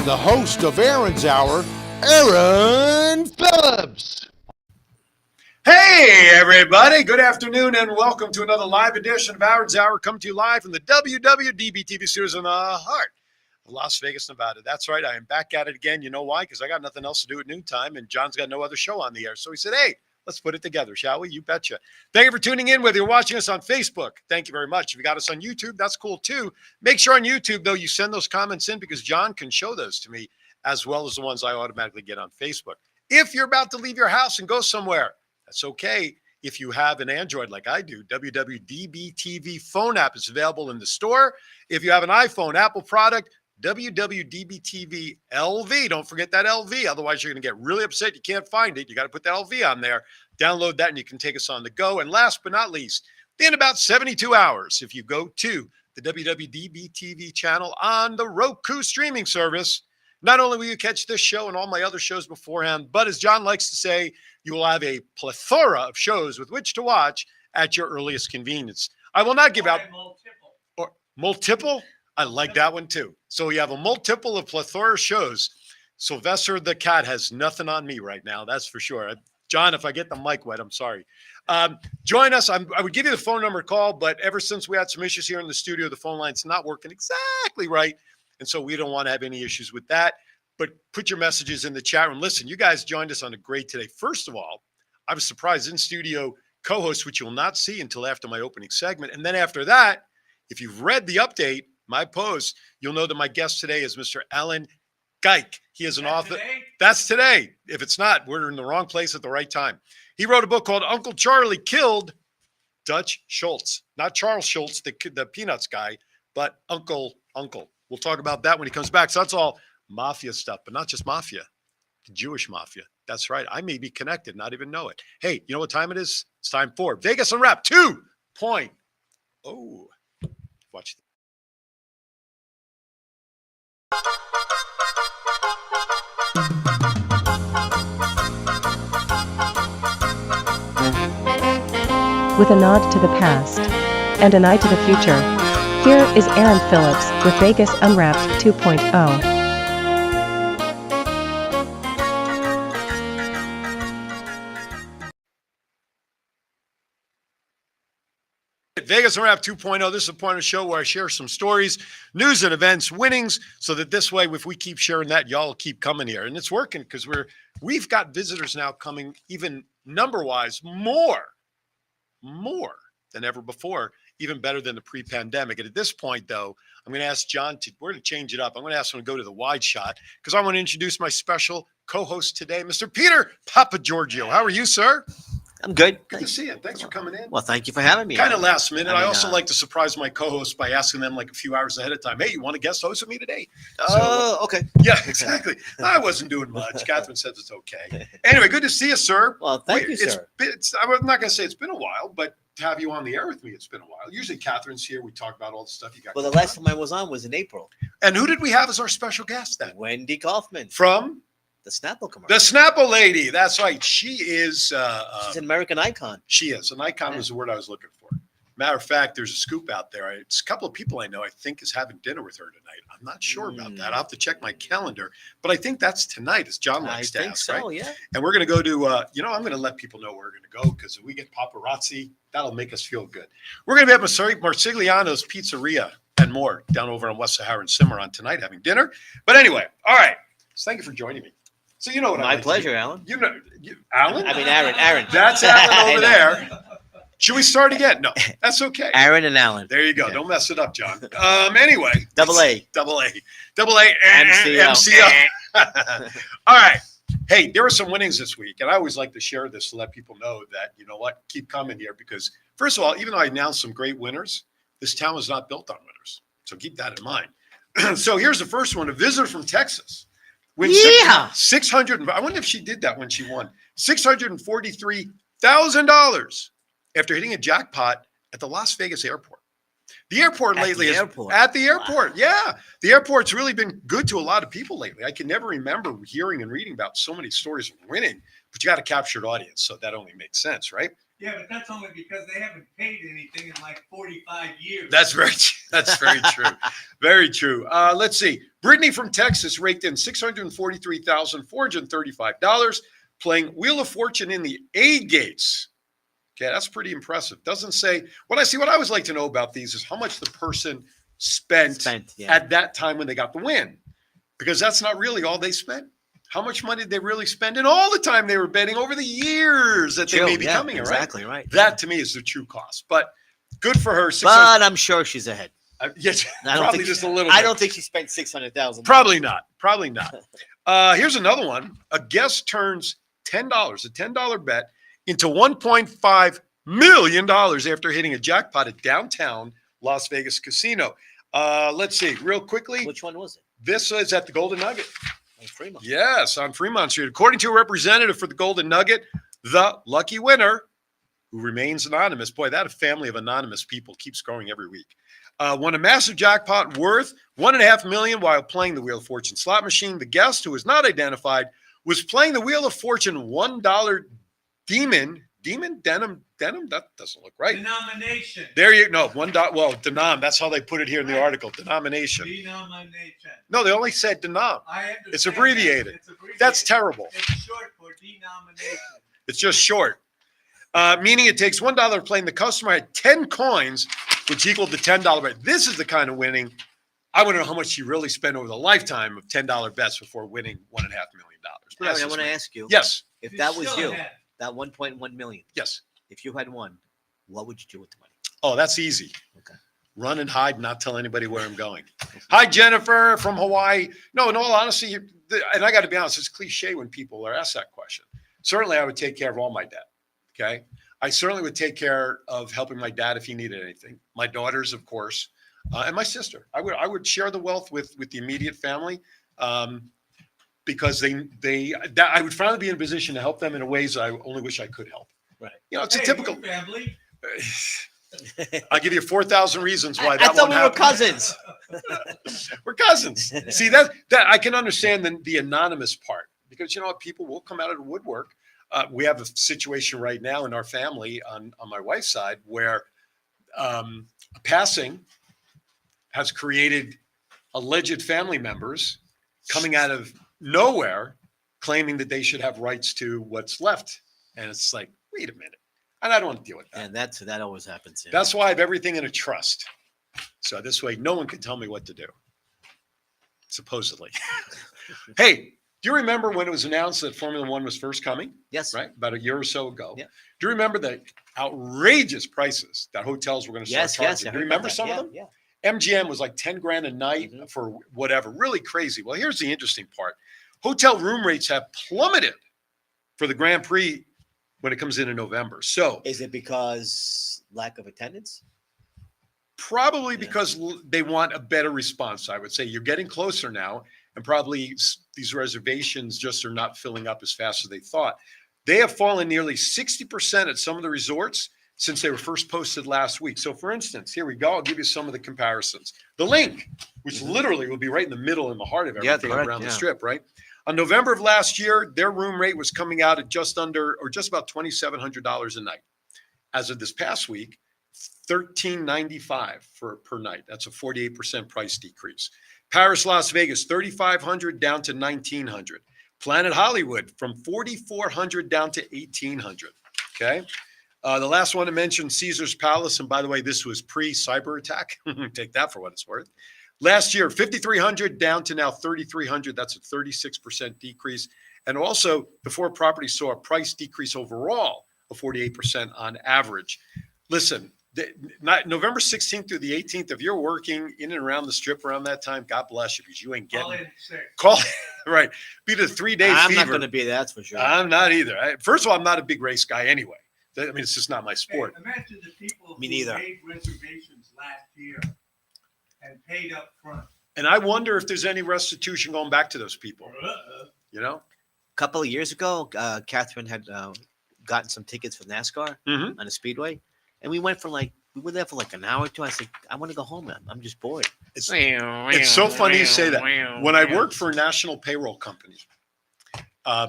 the host of Aaron's Hour, Aaron Phillips. Hey, everybody. Good afternoon and welcome to another live edition of Aaron's Hour, coming to you live from the WWDB TV studios in the heart of Las Vegas, Nevada. That's right. I am back at it again. You know why? Because I got nothing else to do at noontime, and John's got no other show on the air. So he said, hey, let's put it together, shall we? You betcha. Thank you for tuning in, whether you're watching us on Facebook. Thank you very much. If you got us on YouTube, that's cool too. Make sure on YouTube, though, you send those comments in because John can show those to me as well as the ones I automatically get on Facebook. If you're about to leave your house and go somewhere, that's okay. If you have an Android like I do, WWDB TV phone app is available in the store. If you have an iPhone, Apple product, WWDB TV LV. Don't forget that LV. Otherwise, you're going to get really upset. You can't find it. You got to put the LV on there. Download that and you can take us on the go. And last but not least, in about 72 hours, if you go to the WWDB TV channel on the Roku streaming service, not only will you catch this show and all my other shows beforehand, but as John likes to say, you will have a plethora of shows with which to watch at your earliest convenience. I will not give out multiple. I like that one too. So you have a multiple of plethora shows. Sylvester the cat has nothing on me right now. That's for sure. John, if I get the mic wet, I'm sorry. Join us. I would give you the phone number to call, but ever since we had some issues here in the studio, the phone line's not working exactly right. And so we don't want to have any issues with that. But put your messages in the chat room. Listen, you guys joined us on a great today. First of all, I was surprised in studio co-host, which you'll not see until after my opening segment. And then after that, if you've read the update, my post, you'll know that my guest today is Mr. Alan Geik. He is an author. That's today. If it's not, we're in the wrong place at the right time. He wrote a book called Uncle Charlie Killed Dutch Schultz. Not Charles Schultz, the Peanuts guy, but Uncle. We'll talk about that when he comes back. So that's all mafia stuff, but not just mafia, the Jewish mafia. That's right. I may be connected, not even know it. Hey, you know what time it is? It's time for Vegas Unwrapped 2.0. Watch. With a nod to the past and an eye to the future, here is Aaron Phillips with Vegas Unwrapped 2.0. Vegas Unwrapped 2.0. This is a point of show where I share some stories, news and events, winnings, so that this way, if we keep sharing that, y'all keep coming here. And it's working because we've got visitors now coming, even number-wise, more than ever before, even better than the pre-pandemic. And at this point, though, I'm going to ask John we're going to change it up. I'm going to ask him to go to the wide shot because I want to introduce my special co-host today, Mr. Peter Papagiorgio. How are you, sir? I'm good. Good to see you. Thanks for coming in. Well, thank you for having me. Kind of last minute. I also like to surprise my co-hosts by asking them like a few hours ahead of time. Hey, you want to guest host with me today? Okay. Yeah, exactly. I wasn't doing much. Catherine says it's okay. Anyway, good to see you, sir. Well, thank you, sir. I'm not going to say it's been a while, but to have you on the air with me, it's been a while. Usually Catherine's here. We talk about all the stuff you got. Well, the last time I was on was in April. And who did we have as our special guest then? Wendy Kaufman. From? The Snapple commercial. The Snapple lady. That's right. She is. She's an American icon. She is. An icon was the word I was looking for. Matter of fact, there's a scoop out there. It's a couple of people I know I think is having dinner with her tonight. I'm not sure about that. I'll have to check my calendar. But I think that's tonight, as John likes to ask, so, right? Yeah. And we're going to go to, I'm going to let people know where we're going to go because if we get paparazzi, that'll make us feel good. We're going to be at Marsigliano's Pizzeria and more down over on West Sahara and Cimarron tonight having dinner. But anyway, all right. So thank you for joining me. So you know what My pleasure, Alan. You know, Alan? I mean, Aaron. That's Alan over there. Should we start again? No, that's okay. Aaron and Alan. There you go. Yeah. Don't mess it up, John. Anyway. Double A. MCO. All right. Hey, there were some winnings this week, and I always like to share this to let people know that, you know what, keep coming here because, first of all, even though I announced some great winners, this town was not built on winners. So keep that in mind. So here's the first one, a visitor from Texas. Yeah. 600. I wonder if she did that when she won $643,000 after hitting a jackpot at the Las Vegas airport. The airport lately is at the airport. Wow. Yeah. The airport's really been good to a lot of people lately. I can never remember hearing and reading about so many stories of winning but you got a captured audience, so that only makes sense, right? Yeah, but that's only because they haven't paid anything in like 45 years. That's very true. Very true. Let's see. Brittany from Texas raked in $643,435 playing Wheel of Fortune in the A gates. Okay, that's pretty impressive. Doesn't say what I always like to know about these is how much the person spent at that time when they got the win, because that's not really all they spent. How much money did they really spend in all the time they were betting over the years that they may be coming? Exactly right. That to me is the true cost. But good for her. But I'm sure she's ahead. Yes, I don't probably think just a little bit. I don't think she spent $600,000. Probably not. Here's another one. A guest turns $10, a $10 bet, into $1.5 million after hitting a jackpot at downtown Las Vegas casino. Let's see, real quickly. Which one was it? This is at the Golden Nugget. On Fremont. Yes, on Fremont Street. According to a representative for the Golden Nugget, the lucky winner, who remains anonymous, boy, that family of anonymous people keeps growing every week, won a massive jackpot worth $1.5 million while playing the Wheel of Fortune slot machine. The guest, who was not identified, was playing the Wheel of Fortune $1 denim. That doesn't look right. Denomination. There you no $1. Well, denom. That's how they put it here in the article. Denomination. Denomination. No, they only said denom. I understand. It's abbreviated. It's abbreviated. That's terrible. It's short for denomination. It's just short. Meaning it takes $1 playing. The customer had 10 coins, which equaled the $10 bet. This is the kind of winning. I want to know how much you really spent over the lifetime of $10 bets before winning $1.5 million. But I want to ask you. Yes. If that was Still you, ahead. that 1.1 million. Yes. If you had won, what would you do with the money? Oh, that's easy. Okay. Run and hide, not tell anybody where I'm going. Hi, Jennifer from Hawaii. No, in all honesty, and I got to be honest, it's cliche when people are asked that question. Certainly, I would take care of all my debt. Okay. I certainly would take care of helping my dad if he needed anything. My daughters, of course, and my sister. I would share the wealth with the immediate family, because I would finally be in a position to help them in ways I only wish I could help. Right. You know, it's a Hey, typical. we're family. I'll give you 4,000 reasons why I that thought won't we were happen. cousins. We're cousins. See that I can understand the anonymous part, because you know what, people will come out of the woodwork. We have a situation right now in our family on my wife's side where a passing has created alleged family members coming out of nowhere claiming that they should have rights to what's left. And it's like, wait a minute. And I don't want to deal with that. And that always happens. Yeah. That's why I have everything in a trust. So this way, no one can tell me what to do. Supposedly. Hey, do you remember when it was announced that Formula One was first coming? Yes. Right? About a year or so ago. Yeah. Do you remember the outrageous prices that hotels were going to start charging? Yes. Do you remember some of them? Yeah. MGM was like 10 grand a night for whatever. Really crazy. Well, here's the interesting part. Hotel room rates have plummeted for the Grand Prix when it comes in November. So Is it because lack of attendance? probably because they want a better response, I would say. You're getting closer now, and probably these reservations just are not filling up as fast as they thought. They have fallen nearly 60% at some of the resorts since they were first posted last week. So for instance, here we go. I'll give you some of the comparisons. The Link, which literally will be right in the middle, in the heart of everything around the strip, right? On November of last year, their room rate was coming out at just about $2,700 a night. As of this past week, $1,395 per night. That's a 48% price decrease. Paris, Las Vegas, $3,500 down to $1,900. Planet Hollywood from $4,400 down to $1,800. Okay. The last one to mention, Caesar's Palace. And by the way, this was pre-cyber attack. Take that for what it's worth. Last year, $5,300 down to now $3,300. That's a 36% decrease. And also, the four properties saw a price decrease overall of 48% on average. Listen, November 16th through the 18th, if you're working in and around the strip around that time, God bless you, because you ain't getting call right. Be the 3 day fever. I'm not going to be there, that's for sure. I'm not either. First of all, I'm not a big race guy anyway. I mean, it's just not my sport. Hey, imagine the people Me who neither. made reservations last year and paid up front. And I wonder if there's any restitution going back to those people. You know? A couple of years ago, Catherine had gotten some tickets for NASCAR Mhm. on the Speedway. And we were there for like an hour or two. I said, I want to go home, man. I'm just bored. It's so funny you say that. When I worked for a national payroll company,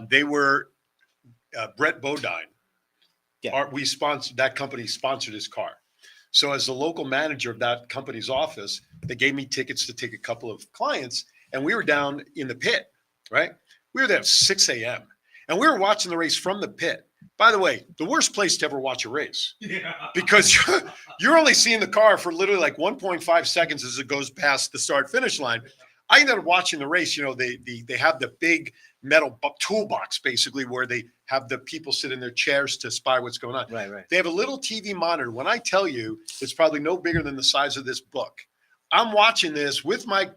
they were Brett Bodine. Yeah. We sponsored that company, sponsored his car. So as the local manager of that company's office, they gave me tickets to take a couple of clients, and we were down in the pit, right? We were there at 6 a.m. and we were watching the race from the pit. By the way, the worst place to ever watch a race because you're only seeing the car for literally like 1.5 seconds as it goes past the start finish line. I ended up watching the race. You know, they have the big metal toolbox basically where they have the people sit in their chairs to spy what's going on. Right. They have a little TV monitor. When I tell you, it's probably no bigger than the size of this book. I'm watching this with my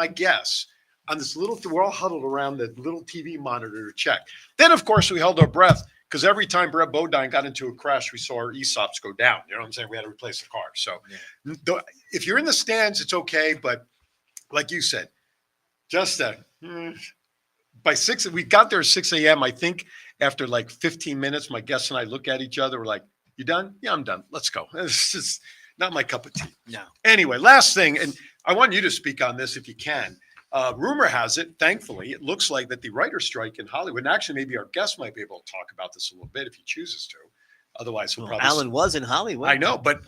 guests on this little. We're all huddled around the little TV monitor to check. Then, of course, we held our breath because every time Brett Bodine got into a crash, we saw our ESOPs go down. You know what I'm saying? We had to replace the car. So, if you're in the stands, it's okay. But like you said, just by 6, we got there at 6 a.m. I think after like 15 minutes, my guests and I look at each other. We're like, "You done? Yeah, I'm done. Let's go." It's just not my cup of tea. No. Anyway, last thing, and I want you to speak on this if you can. Rumor has it, thankfully, it looks like that the writer's strike in Hollywood, and actually maybe our guest might be able to talk about this a little bit if he chooses to. Otherwise, he'll probably. Alan was in Hollywood. I know, but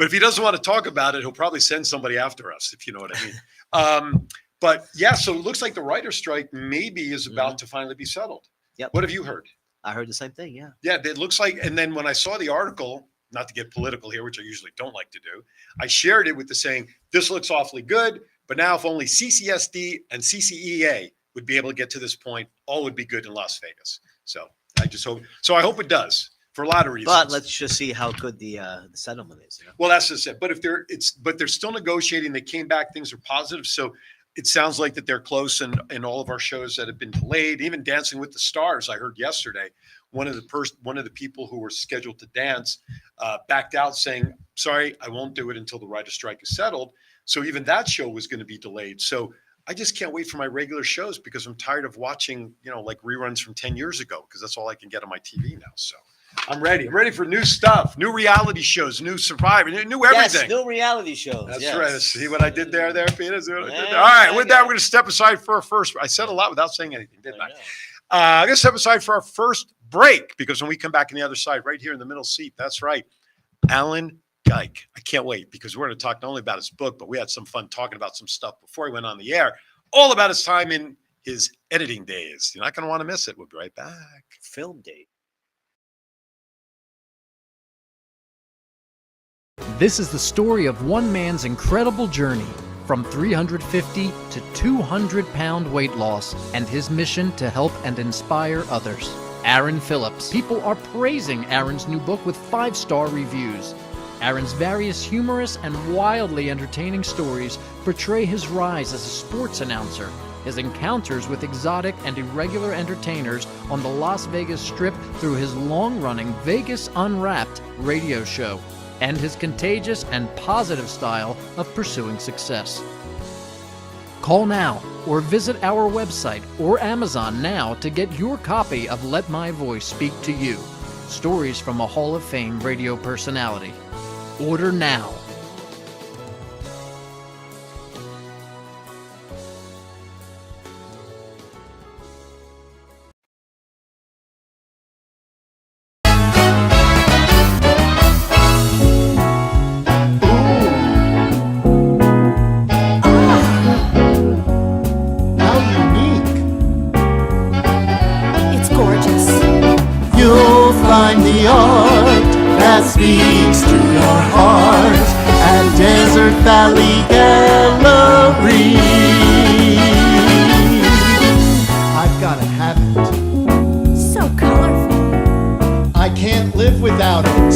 if he doesn't want to talk about it, he'll probably send somebody after us, if you know what I mean. But yeah, so it looks like the writer's strike maybe is about to finally be settled. Yep. What have you heard? I heard the same thing. Yeah. Yeah, it looks like, and then when I saw the article, not to get political here, which I usually don't like to do, I shared it with the saying, this looks awfully good, but now if only CCSD and CCEA would be able to get to this point, all would be good in Las Vegas. So I just hope, I hope it does for a lot of reasons. But let's just see how good the settlement is. You know? Well, that's just it. But but they're still negotiating. They came back, things are positive. So it sounds like that they're close, and in all of our shows that have been delayed, even Dancing with the Stars, I heard yesterday, one of the people who were scheduled to dance backed out saying, sorry, I won't do it until the writer's strike is settled. So even that show was going to be delayed. So I just can't wait for my regular shows because I'm tired of watching, like reruns from 10 years ago, because that's all I can get on my TV now. So I'm ready. I'm ready for new stuff, new reality shows, new Survivor, new everything. Yes, new reality shows. That's right. See what I did there, Peter? All right. With that, we're going to step aside for our first. I said a lot without saying anything, didn't I? I'm going to step aside for our first break because when we come back on the other side, right here in the middle seat, that's right, Alan Geik. I can't wait because we're going to talk not only about his book, but we had some fun talking about some stuff before he went on the air, all about his time in his editing days. You're not going to want to miss it. We'll be right back. Film date. This is the story of one man's incredible journey from 350 to 200-pound weight loss and his mission to help and inspire others. Aaron Phillips. People are praising Aaron's new book with 5-star reviews. Aaron's various humorous and wildly entertaining stories portray his rise as a sports announcer, his encounters with exotic and irregular entertainers on the Las Vegas Strip through his long-running Vegas Unwrapped radio show, and his contagious and positive style of pursuing success. Call now or visit our website or Amazon now to get your copy of Let My Voice Speak to You, stories from a Hall of Fame radio personality. Order now. Find the art that speaks to your heart at Desert Valley Gallery. I've got to have it. So colorful. I can't live without it.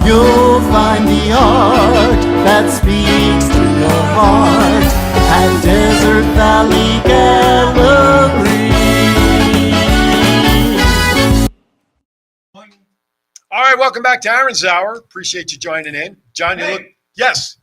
You'll find the art that speaks to your heart at Desert Valley Gallery. All right, welcome back to Aaron's Hour. Appreciate you joining in. John, you look. Yes.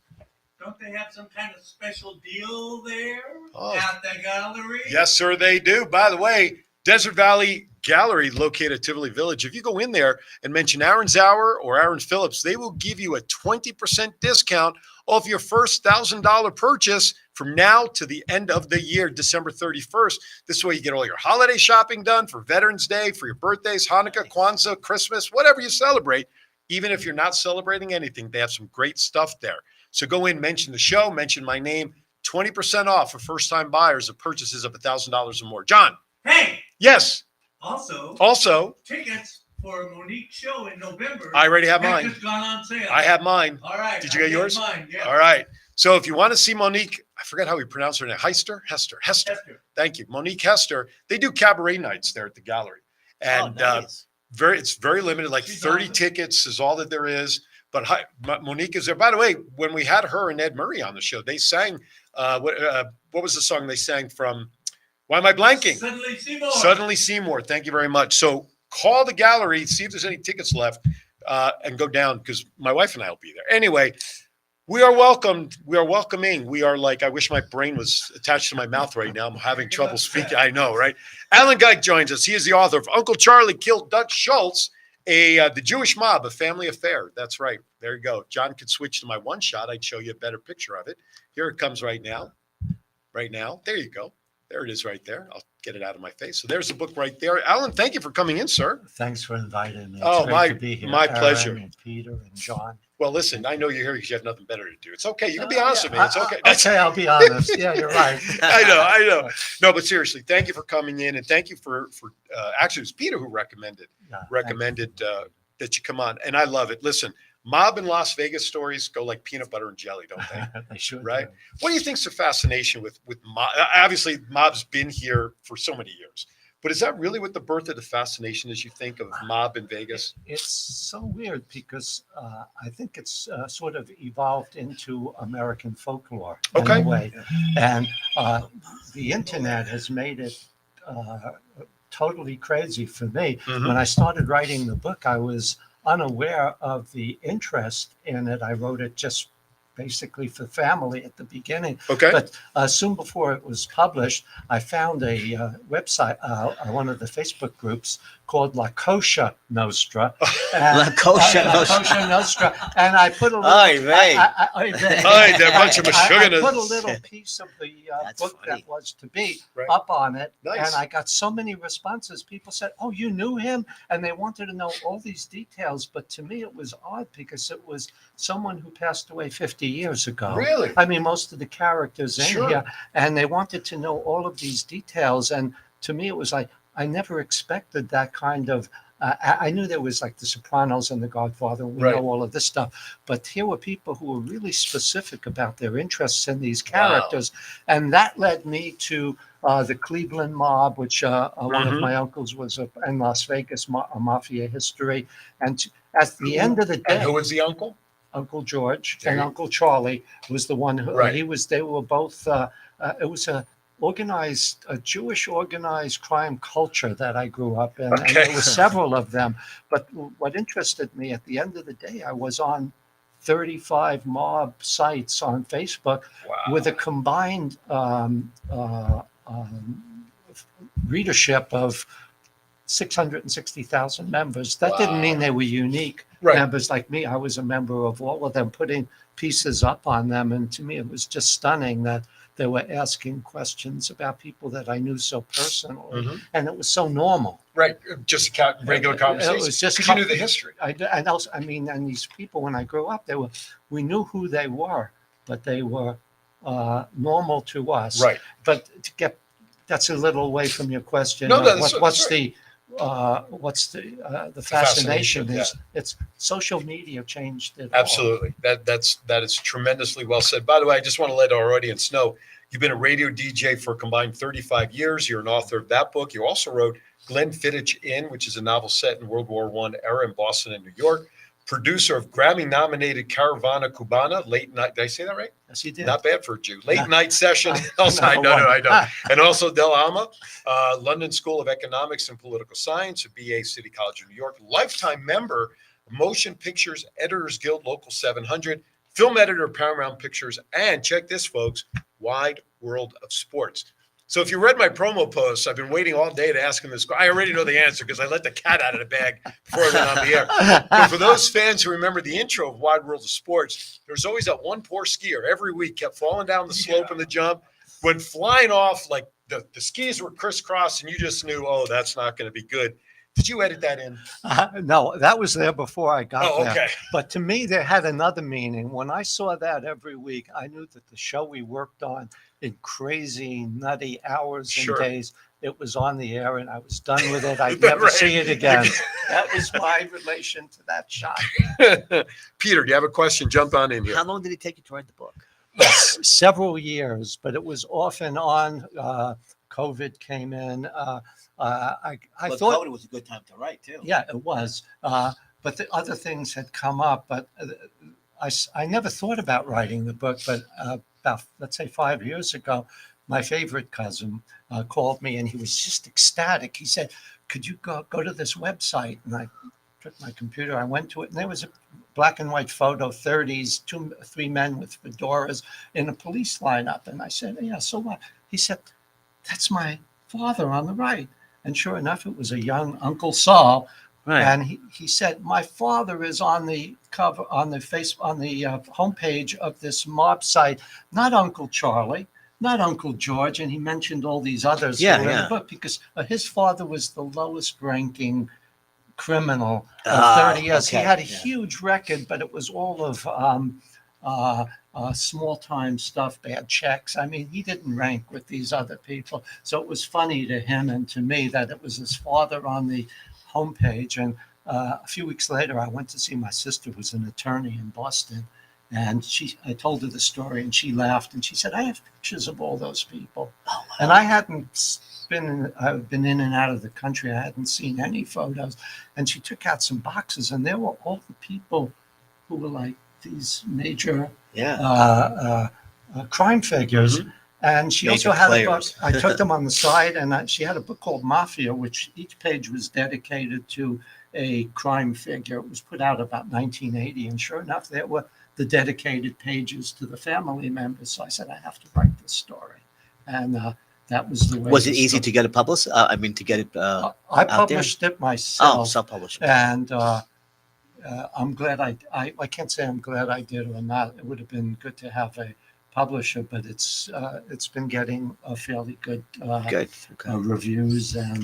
Don't they have some kind of special deal there Oh. at the gallery? Yes, sir, they do. By the way, Desert Valley Gallery, located at Tivoli Village. If you go in there and mention Aaron Zauer or Aaron Phillips, they will give you a 20% discount off your first $1,000 purchase from now to the end of the year, December 31st. This way you get all your holiday shopping done for Veterans Day, for your birthdays, Hanukkah, Kwanzaa, Christmas, whatever you celebrate. Even if you're not celebrating anything, they have some great stuff there. So go in, mention the show, mention my name, 20% off for first-time buyers of purchases of $1,000 or more. John. Hey, Yes. also, tickets for Monique's show in November. I already have have mine. just gone on sale. I have mine. All right. Did you get yours? Mine, yeah. All right. So if you want to see Monique, I forget how we pronounce her name. Hester. Hester. Thank you. Monique Hester. They do cabaret nights there at the gallery. And nice. it's very limited, like She's 30 awesome. tickets is all that there is. But Monique is there. By the way, when we had her and Ed Murray on the show, they sang, what was the song they sang from? Why am I blanking? Suddenly Seymour. Suddenly Seymour. Thank you very much. So call the gallery, see if there's any tickets left, and go down because my wife and I will be there. Anyway, we are welcomed. We are welcoming. We are like, I wish my brain was attached to my mouth right now. I'm having trouble speaking. I know, right? Alan Geik joins us. He is the author of Uncle Charlie Killed Dutch Schultz, The Jewish Mob, A Family Affair. That's right. There you go. John could switch to my one shot. I'd show you a better picture of it. Here it comes right now. Right now. There you go. There it is right there. I'll get it out of my face. So there's the book right there. Alan, thank you for coming in, sir. Thanks for inviting me. It's Oh, great to be here. my Aaron pleasure. And Peter and John. Well, listen, I know you're here because you have nothing better to do. It's okay. You can be honest with me. It's okay. Okay, I'll be honest. Yeah, you're right. I know. No, but seriously, thank you for coming in, and thank you for actually, it was Peter who recommended Yeah, that you come on, and I love it. Listen, mob in Las Vegas stories go like peanut butter and jelly, don't they? they should. Right? do. What do you think's the fascination with mob? Obviously, mob's been here for so many years, but is that really what the birth of the fascination is? You think of mob in Vegas? It's so weird because I think it's sort of evolved into American folklore Okay. in a way. And the internet has made it totally crazy for me. Mhm. When I started writing the book, I was unaware of the interest in it. I wrote it just basically for family at the beginning. Okay. But soon before it was published, I found a website, one of the Facebook groups called La Kosher Nostra. La Kosher La Nostra. Kosher Nostra. And I put a little, Oy vey. Oy, they're a bunch of I Meshuggahs. put a little piece of the That's book funny. that was to be Right. up on it. Nice. And I got so many responses. People said, "Oh, you knew him?" And they wanted to know all these details. But to me, it was odd because it was someone who passed away 50 years ago. Really? I mean, most of the characters in Sure. here, and they wanted to know all of these details. And to me, it was like, I never expected that kind of. I knew there was like The Sopranos and The Godfather. We Right. know all of this stuff, but here were people who were really specific about their interests in these Wow. characters, and that led me to the Cleveland Mob, which one Mhm. of my uncles was in Las Vegas, a mafia history. And at the end of the And day, who was the uncle? Uncle George There and you- Uncle Charlie was the one who Right. they were both. It was a Jewish organized crime culture that I grew up in, and Okay. there were several of them. But what interested me at the end of the day, I was on 35 mob sites on Facebook Wow. with a combined readership of 660,000 members. That didn't mean they were unique Right. members like me. I was a member of all of them, putting pieces up on them. And to me, it was just stunning that they were asking questions about people that I knew so personally. Mhm. And it was so normal. Right. Just a regular conversation. It was just Because you knew the history. and also, I mean, and these people, when I grew up, we knew who they were, but they were normal to us. Right. But that's a little away from your question. No, of that's what's right. the fascination fascination, is it's social media changed it. Absolutely. That is tremendously well said. By the way, I just want to let our audience know you've been a radio DJ for a combined 35 years. You're an author of that book. You also wrote Glenfiddich Inn, which is a novel set in World War I era in Boston and New York. Producer of Grammy-nominated Caravana Cubana, late night. Did I say that right? Yes, you did. Not bad for a Jew. Late No. night session. Also, I know. And also Del Alma, London School of Economics and Political Science, a BA, City College of New York, lifetime member, Motion Pictures Editors Guild Local 700, film editor, Paramount Pictures, and check this, folks, Wide World of Sports. So if you read my promo posts, I've been waiting all day to ask him this. I already know the answer because I let the cat out of the bag before I went on the air. But for those fans who remember the intro of Wide World of Sports, there's always that one poor skier every week kept falling down the slope in the jump, went flying off like the skis were crisscrossed, and you just knew, oh, that's not going to be good. Did you edit that in? No, that was there before I got Oh, there. okay. But to me, there had another meaning. When I saw that every week, I knew that the show we worked on in crazy, nutty hours Sure. and days, it was on the air and I was done with it. I'd Is that never right? see it again. That was my relation to that shot. Peter, do you have a question? Jump on in here. How long did it take you to write the book? Several years, but it was off and on. COVID came in. I But thought COVID was a good time to write too. Yeah, it was. But the other things had come up. But I never thought about writing the book. But about, let's say, 5 years ago, my favorite cousin called me and he was just ecstatic. He said, could you go to this website? And I took my computer. I went to it and there was a black and white photo, 30s, three men with fedoras in a police lineup. And I said, yeah, so what? He said, that's my father on the right. And sure enough, it was a young Uncle Saul. Right. And he said, my father is on the cover, on the homepage of this mob site, not Uncle Charlie, not Uncle George. And he mentioned all these others Yeah, who were in yeah. the book because his father was the lowest ranking criminal of Ah, 30 years. okay, He had a yeah. huge record, but it was all of small time stuff, bad checks. I mean, he didn't rank with these other people. So it was funny to him and to me that it was his father on the homepage. And a few weeks later, I went to see my sister, who's an attorney in Boston. And I told her the story and she laughed and she said, I have pictures of all those people. Oh, And I hadn't I've been in and out of the country. I hadn't seen any photos. And she took out some boxes and there were all the people who were like these major Yeah. crime figures. Mhm. And she Major also had a book. players. I took them on the side, and she had a book called Mafia, which each page was dedicated to a crime figure. It was put out about 1980, and sure enough, there were the dedicated pages to the family members. So I said, I have to write this story, and that was the way. Was it this easy story- to get it published? I mean, to get it. I out there? published it myself. Oh, self-publishing. And I'm glad I can't say I'm glad I did or not. It would have been good to have a publisher, but it's been getting a fairly good Good. Okay. reviews, and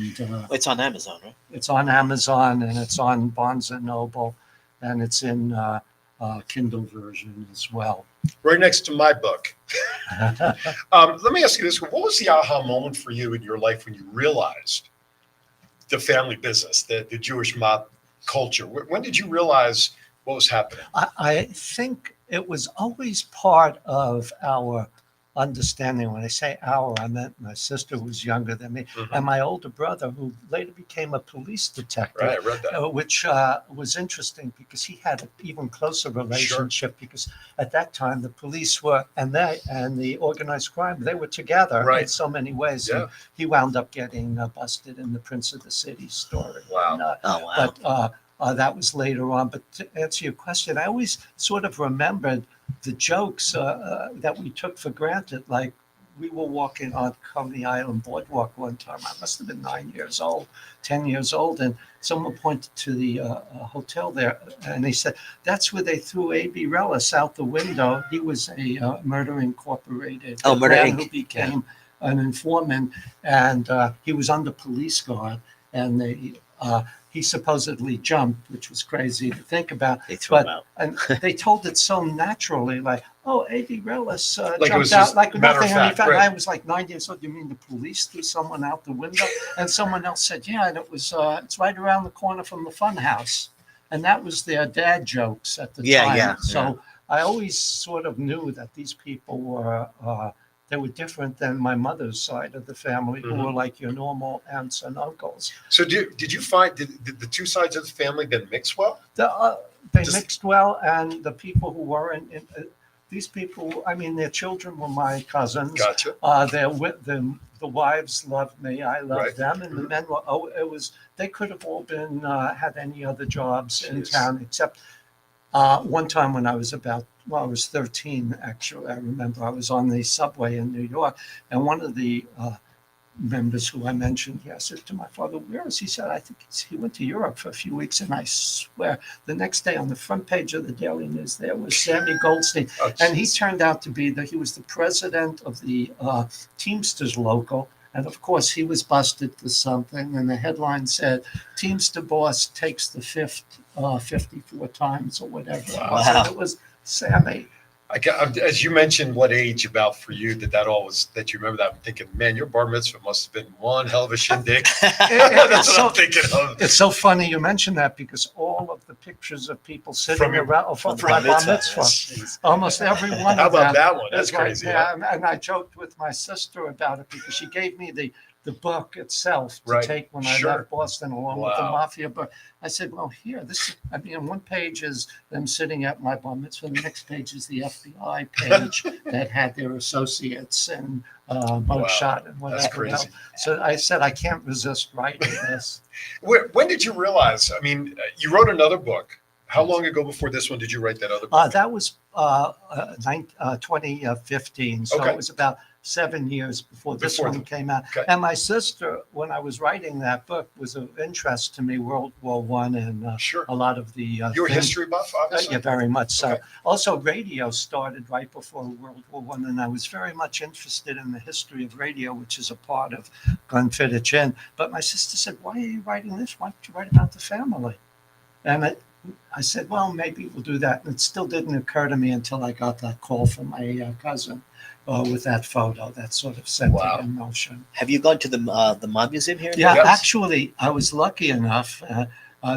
It's on Amazon, right? it's on Amazon and it's on Barnes and Noble, and it's in Kindle version as well. Right next to my book. Let me ask you this. What was the aha moment for you in your life when you realized the family business, the Jewish mob culture? When did you realize what was happening? I think it was always part of our understanding. When I say our, I meant my sister who was younger than me, Mhm. and my older brother who later became a police detective. Right, I read that. Which was interesting because he had an even closer relationship because at that time the police were and the organized crime, they were together in Right. so many ways. Yeah. And he wound up getting busted in the Prince of the City story. Wow. And, Oh, wow. but that was later on. But to answer your question, I always sort of remembered the jokes that we took for granted. Like we were walking on Coney Island Boardwalk one time. I must have been 9 years old, 10 years old. And someone pointed to the hotel there and they said, that's where they threw A.B. Rellis out the window. He was a Murder Incorporated Oh, Murder man Inc. who became an informant. And he was under police guard. And he supposedly jumped, which was crazy to think about. They threw him But out. and they told it so naturally, like, "Oh, A.B. Rellis Like it jumped was out just like matter of nothing." And fact, in fact, right. I was like 9 years old. You mean the police threw someone out the window? And someone else said, "Yeah, and it was it's right around the corner from the fun house," and that was their dad jokes at the Yeah, time. yeah, So I always sort of knew that these people were. They were different than my mother's side of the family, who Mhm. were like your normal aunts and uncles. So did you find, did the two sides of the family then mix well? They Just- mixed well, and the people who weren't, these people, I mean, their children were my cousins. Gotcha. They're with them. The wives loved me. I loved Right. them, and the men were. Oh, it was. They could have all been had any other jobs in Jeez. town, except one time when I was I was 13 actually. I remember I was on the subway in New York, and one of the members who I mentioned. I said to my father, "Where is he?" He said, "I think he went to Europe for a few weeks." And I swear, the next day on the front page of the Daily News, there was Sammy Goldstein, Oh, and he jeez. turned out to be he was the president of the Teamsters local. And of course, he was busted for something. And the headline said, "Teamster boss takes the fifth 54 times," or whatever it was. Wow. And it was Sammy. As you mentioned, what age about for you that you remember that? I'm thinking, man, your bar mitzvah must have been one hell of a shindig. That's what I'm thinking of. It's so funny you mention that, because all of the pictures of people sitting From your- around from from my the bar mitzvah, mitzvah, yes. almost every one How of about them. that one? That's is right crazy. there. Huh? And I joked with my sister about it, because she gave me the book itself to Right. take when Sure. I left Boston, along with the Wow. Mafia book. I said, "Well, here, one page is them sitting at my bar mitzvah. The next page is the FBI page that had their associates and mugshot and whatever That's crazy. else." So I said, I can't resist writing this. When did you realize? I mean, you wrote another book. How long ago before this one did you write that other book? That was 2015. So Okay. it was about 7 years before this Before one the- came out. okay. And my sister, when I was writing that book, was of interest to me, World War One, and Sure. a lot of the You're a things- history buff, obviously. Yeah, very much so. Okay. Also, radio started right before World War One, and I was very much interested in the history of radio, which is a part of Glenfiddich Inn. But my sister said, "Why are you writing this? Why don't you write about the family?" And I said, "Well, maybe we'll do that." And it still didn't occur to me until I got that call from my cousin with that photo. That sort of set Wow. it in motion. Have you gone to the Mod Museum here? Yeah, Yes. actually, I was lucky enough.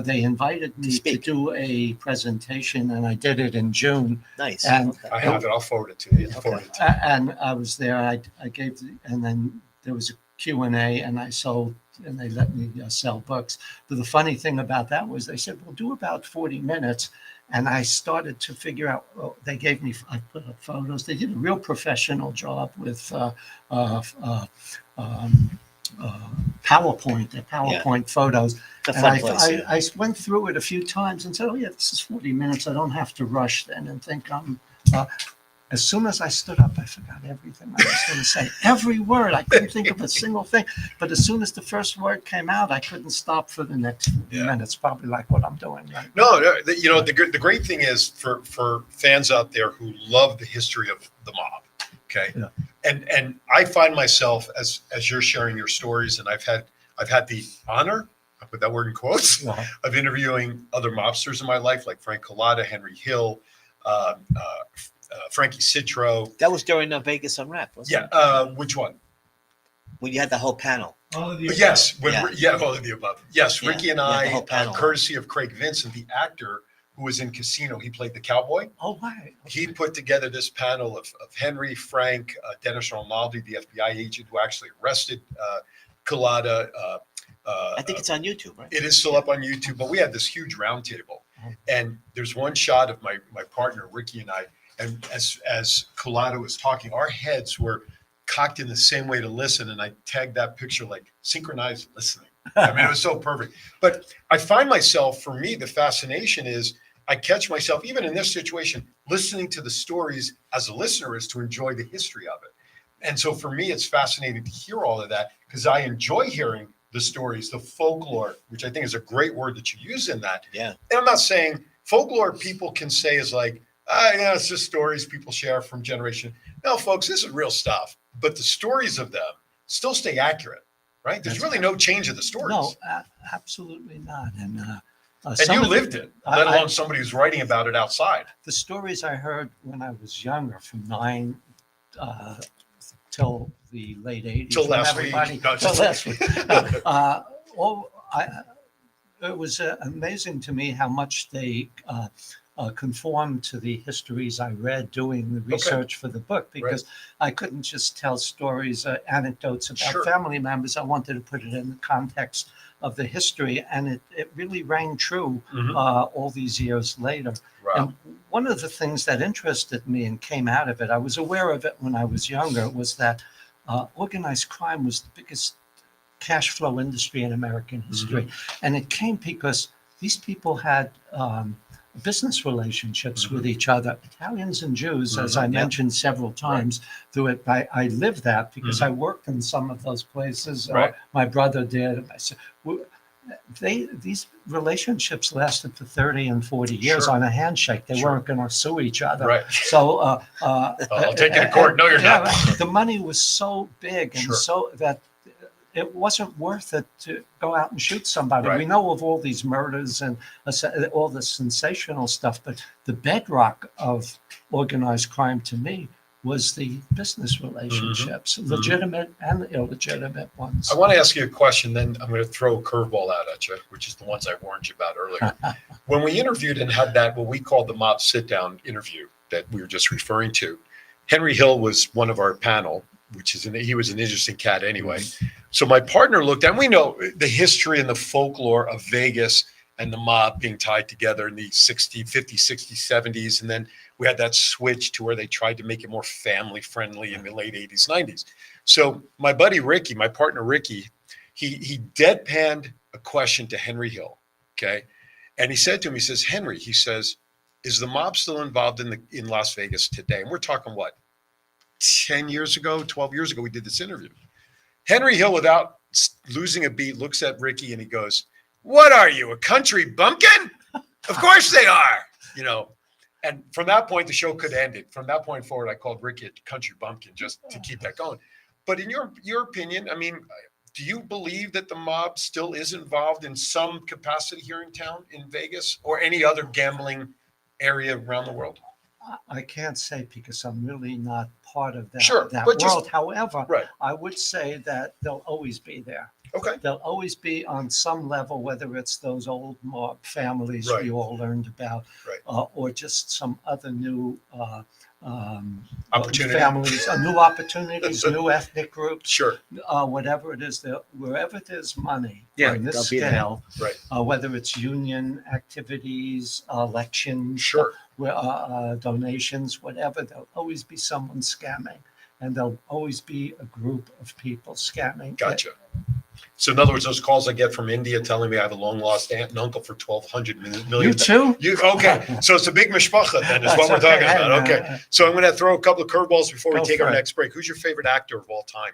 They invited me to speak. do a presentation, and I did it in June. Nice. And Okay. I have it. I'll forward it to you. Okay. Forward it to you. And I was there. I gave, and then there was a Q&A, and I sold, and they let me sell books. But the funny thing about that was they said, "We'll do about 40 minutes." And I started to figure out, they gave me, I put up photos. They did a real professional job with PowerPoint, the PowerPoint photos. It's a And fun place. I went through it a few times and said, "Oh yeah, this is 40 minutes. I don't have to rush then and think I'm." As soon as I stood up, I forgot everything I was going to say. Every word. I couldn't think of a single thing. But as soon as the first word came out, I couldn't stop for the next 40 Yeah. minutes. Probably like what I'm doing right No, the great thing is for fans out there who love the history of the mob. Okay, Yeah. and I find myself as you're sharing your stories, and I've had the honor, I put that word in quotes, now. of interviewing other mobsters in my life, like Frank Collada, Henry Hill, Frankie Citro. That was during Vegas Unwrapped, wasn't Yeah, it? which one? When you had the whole panel. All of the Yes, Yeah. all of the above. Yes, Yeah, Ricky and yeah, the I, whole panel. courtesy of Craig Vincent, the actor who was in Casino, he played the cowboy. Oh, right. He put together this panel of Henry, Frank, Dennis Rinaldi, the FBI agent who actually arrested Collada. I think it's on YouTube, right? It is still up on YouTube, but we had this huge round table. And there's one shot of my partner, Ricky, and I, and as Collada was talking, our heads were cocked in the same way to listen. And I tagged that picture like synchronized listening. I mean, it was so perfect. But I find myself, for me, the fascination is I catch myself, even in this situation, listening to the stories as a listener is to enjoy the history of it. And so for me, it's fascinating to hear all of that because I enjoy hearing the stories, the folklore, which I think is a great word that you use in that. Yeah. And I'm not saying folklore people can say is like, it's just stories people share from generation. No, folks, this is real stuff. But the stories of them still stay accurate, right? There's That's really no change of the stories. No, absolutely not. And And some you of the- lived it, I- let I- alone somebody who's writing about it outside. The stories I heard when I was younger, from 9 till the late 80s. Till when last week. everybody- No, till just- last week. It was amazing to me how much they conformed to the histories I read doing the research for the book, because I couldn't just tell stories, anecdotes about Sure. family members. I wanted to put it in the context of the history, and it really rang true Mhm. all these years later. Wow. And one of the things that interested me and came out of it, I was aware of it when I was younger, was that organized crime was the biggest cash flow industry in American history. And it came because these people had business relationships with each other. Italians and Jews, as I Yeah. mentioned several times through it, I lived that because I worked in some of those places. Right. My brother did. I said, these relationships lasted for 30 and 40 years Sure. on a handshake. They Sure. weren't going to sue each other. Right. So I'll take you to court. No, you're not. the money was so big and Sure. so that it wasn't worth it to go out and shoot somebody. Right. We know of all these murders and all the sensational stuff, but the bedrock of organized crime to me was the business relationships, legitimate and illegitimate ones. I want to ask you a question, then I'm going to throw a curveball out at you, which is the ones I warned you about earlier. When we interviewed and had that, what we called the mob sit-down interview that we were just referring to, Henry Hill was one of our panel, which is he was an interesting cat anyway. So my partner looked, and we know the history and the folklore of Vegas and the mob being tied together in the 50s, 60s, 70s. And then we had that switch to where they tried to make it more family friendly in the late 80s, 90s. So my buddy Ricky, my partner Ricky, he deadpanned a question to Henry Hill. Okay. And he said to him, he says, Henry, he says, is the mob still involved in Las Vegas today? And we're talking what, 10 years ago, 12 years ago, we did this interview. Henry Hill, without losing a beat, looks at Ricky and he goes, what are you, a country bumpkin? Of course they are, And from that point, the show could have ended. From that point forward, I called Ricky a country bumpkin just to keep that going. But in your opinion, I mean, do you believe that the mob still is involved in some capacity here in town, in Vegas, or any other gambling area around the world? I can't say because I'm really not part of that, Sure, that but world. just- However, Right. I would say that they'll always be there. Okay. They'll always be on some level, whether it's those old mob families Right. we all learned about, Right. or just some other new Opportunity. families, new opportunities, new ethnic groups, Sure. whatever it is. Wherever there's money Yeah, on this they'll be there. scale, Right. whether it's union activities, elections, Sure. donations, whatever, there'll always be someone scamming, and there'll always be a group of people scamming. Gotcha. So in other words, those calls I get from India telling me I have a long lost aunt and uncle for $1,200 million. You too? Okay. So it's a big mishpacha then is what we're talking about. Okay. So I'm going to throw a couple of curveballs before we Go take for our it. next break. Who's your favorite actor of all time?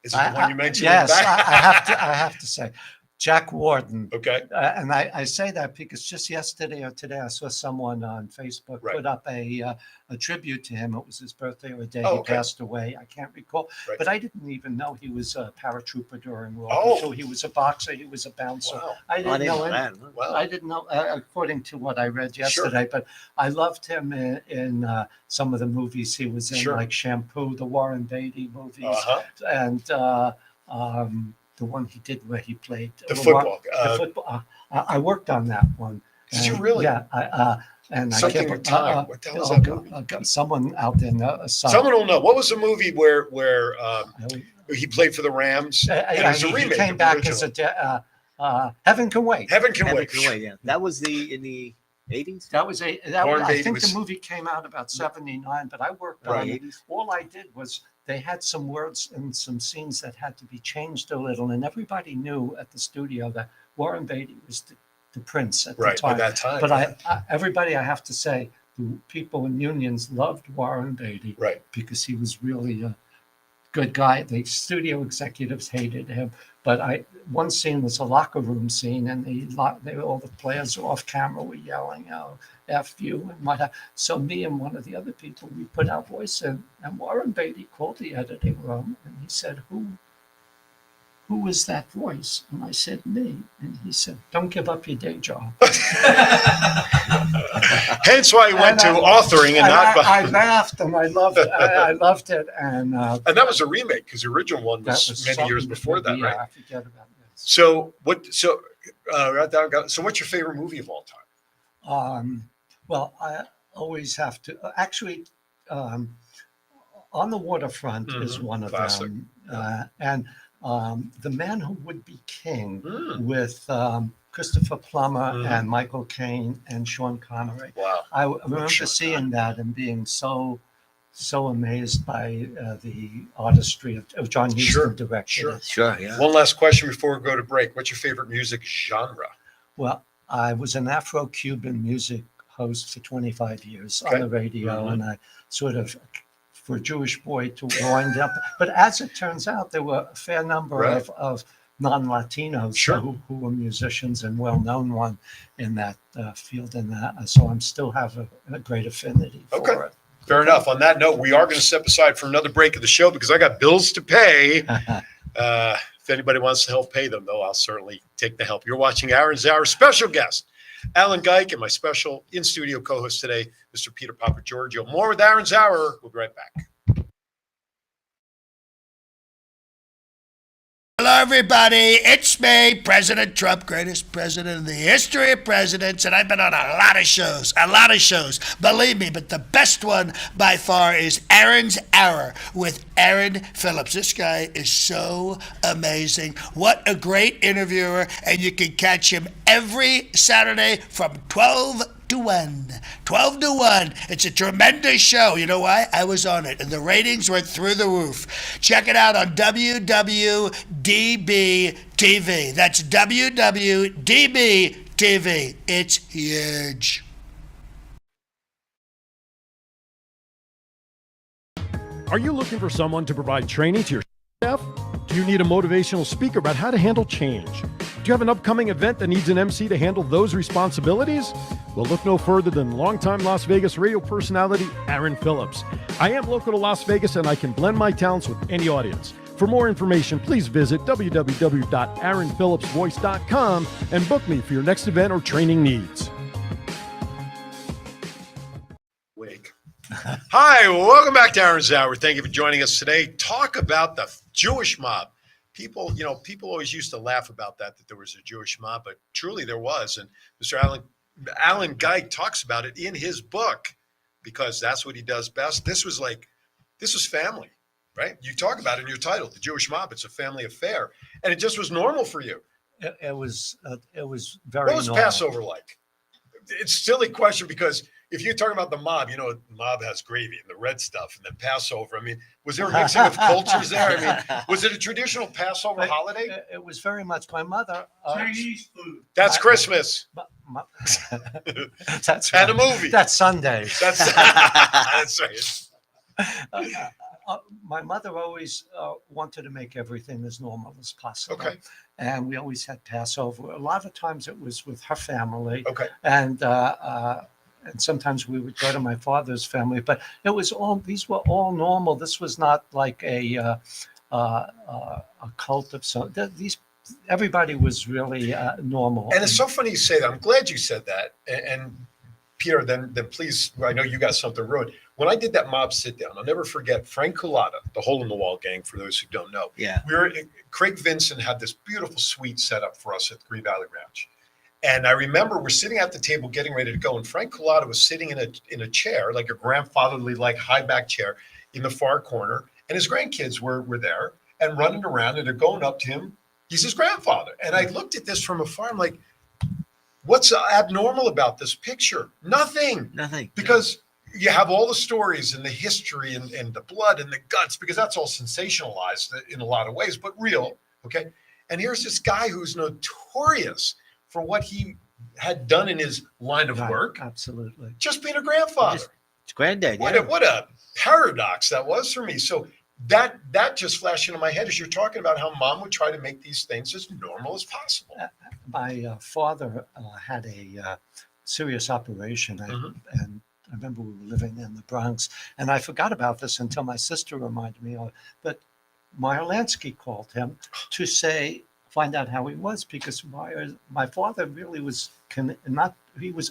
Is it the one you mentioned? Yes, in the back? I have to say, Jack Warden. Okay. And I say that because just yesterday or today, I saw someone on Facebook Right. put up a tribute to him. It was his birthday or a day Oh, he okay. passed away. I can't recall. Right. But I didn't even know he was a paratrooper during World Oh. War II. He was a boxer. He was a bouncer. Wow. I I didn't didn't know know him. that. huh? Wow. I didn't know, according to what I read yesterday, but I loved him in some of the movies he was in, Sure. like Shampoo, the Warren Beatty movies, Uh-huh. and the one he did where he played The football. the football. I worked on that one. Did you And, really? Yeah. And Something I in can't. Time. What the hell is that movie? Someone out there knows. Someone will know. What was the movie where he played for the Rams? And it was a he remake. came of the back as original. Heaven Can Wait. Heaven Can Heaven Wait. Can Wait, yeah. That was in the 80s? That was Warren I Beatty think was- the movie came out about 79, but I worked Right. on it. 80s? All I did was they had some words and some scenes that had to be changed a little, and everybody knew at the studio that Warren Beatty was the prince at Right. the time. At that time. But everybody, I have to say, the people in unions loved Warren Beatty Right. because he was really a good guy. The studio executives hated him. But one scene was a locker room scene, and all the players off camera were yelling, "Oh, F you," and what. So me and one of the other people, we put our voice in, and Warren Beatty called the editing room, and he said, "Who is that voice?" And I said, "Me." And he said, "Don't give up your day job." Hence why he went to authoring and not. I laughed and I loved it, and And that was a remake because the original one that was, was many years something before that, maybe, right? I forget about this. So what? So so what's your favorite movie of all time? Well, I always have to actually. On the Waterfront is one of Classic. them, and The Man Who Would Be King Mm. with Christopher Plummer Mhm. and Michael Caine and Sean Connery. Wow. I remember Sean seeing that and being so amazed by the artistry of John Huston Sure, directed sure. it. Sure, yeah. One last question before we go to break. What's your favorite music genre? Well, I was an Afro-Cuban music host for 25 years Okay. on the radio, Mhm. and I sort of, for a Jewish boy to wind up. But as it turns out, there were a fair number Right. of non-Latinos Sure. who were musicians and well-known one in that field. And so I'm still have a great affinity for Okay. it. Fair enough. On that note, we are going to step aside for another break of the show because I got bills to pay. If anybody wants to help pay them, though, I'll certainly take the help. You're watching Aaron's Hour. Special guest, Alan Geik, and my special in-studio co-host today, Mr. Peter Papagiorgio. More with Aaron's Hour. We'll be right back. Hello, everybody. It's me, President Trump, greatest president in the history of presidents, and I've been on a lot of shows, believe me, but the best one by far is Aaron's Hour with Aaron Phillips. This guy is so amazing. What a great interviewer, and you can catch him every Saturday from 12 to 1. 12 to 1. It's a tremendous show. You know why? I was on it, and the ratings went through the roof. Check it out on WWDB TV. That's WWDB TV. It's huge. Are you looking for someone to provide training to your staff? Do you need a motivational speaker about how to handle change? Do you have an upcoming event that needs an MC to handle those responsibilities? Well, look no further than longtime Las Vegas radio personality Aaron Phillips. I am local to Las Vegas, and I can blend my talents with any audience. For more information, please visit www.aaronphillipsvoice.com and book me for your next event or training needs. Wake. Hi, welcome back to Aaron's Hour. Thank you for joining us today. Talk about the Jewish mob. People always used to laugh about that there was a Jewish mob, but truly there was. And Mr. Alan Geik talks about it in his book because that's what he does best. This was family, right? You talk about it in your title, the Jewish mob. It's a family affair, and it just was normal for you. It was very What was normal. Passover like? It's a silly question because if you're talking about the mob, the mob has gravy and the red stuff, and then Passover. I mean, was there a mixing of cultures there? I mean, was it a traditional Passover holiday? It was very much my mother. Chinese food. That's Christmas That's and a right. movie. That's Sunday. That's that's right. My mother always wanted to make everything as normal as possible. Okay. And we always had Passover. A lot of times it was with her family. Okay. And sometimes we would go to my father's family, but these were all normal. This was not like a cult of everybody was really normal. And it's so funny you say that. I'm glad you said that. And Peter, then please, I know you got something wrote. When I did that mob sit down, I'll never forget Frank Culata, the Hole in the Wall gang, for those who don't know. Yeah. Craig Vincent had this beautiful suite set up for us at the Green Valley Ranch. And I remember we're sitting at the table getting ready to go, and Frank Culata was sitting in a chair, like a grandfatherly, like high back chair in the far corner. And his grandkids were there and running around, and they're going up to him. He's his grandfather. And I looked at this from afar. I'm like, what's abnormal about this picture? Nothing. Nothing. Because you have all the stories and the history and the blood and the guts, because that's all sensationalized in a lot of ways, but real. Okay. And here's this guy who's notorious for what he had done in his line of work. Absolutely. Just being a grandfather. It's granddad. What, Yeah. what a paradox that was for me. So that just flashed into my head as you're talking about how mom would try to make these things as normal as possible. My father had a serious operation, and I remember we were living in the Bronx, and I forgot about this until my sister reminded me of it. But Meyer Lansky called him to find out how he was, because my father really was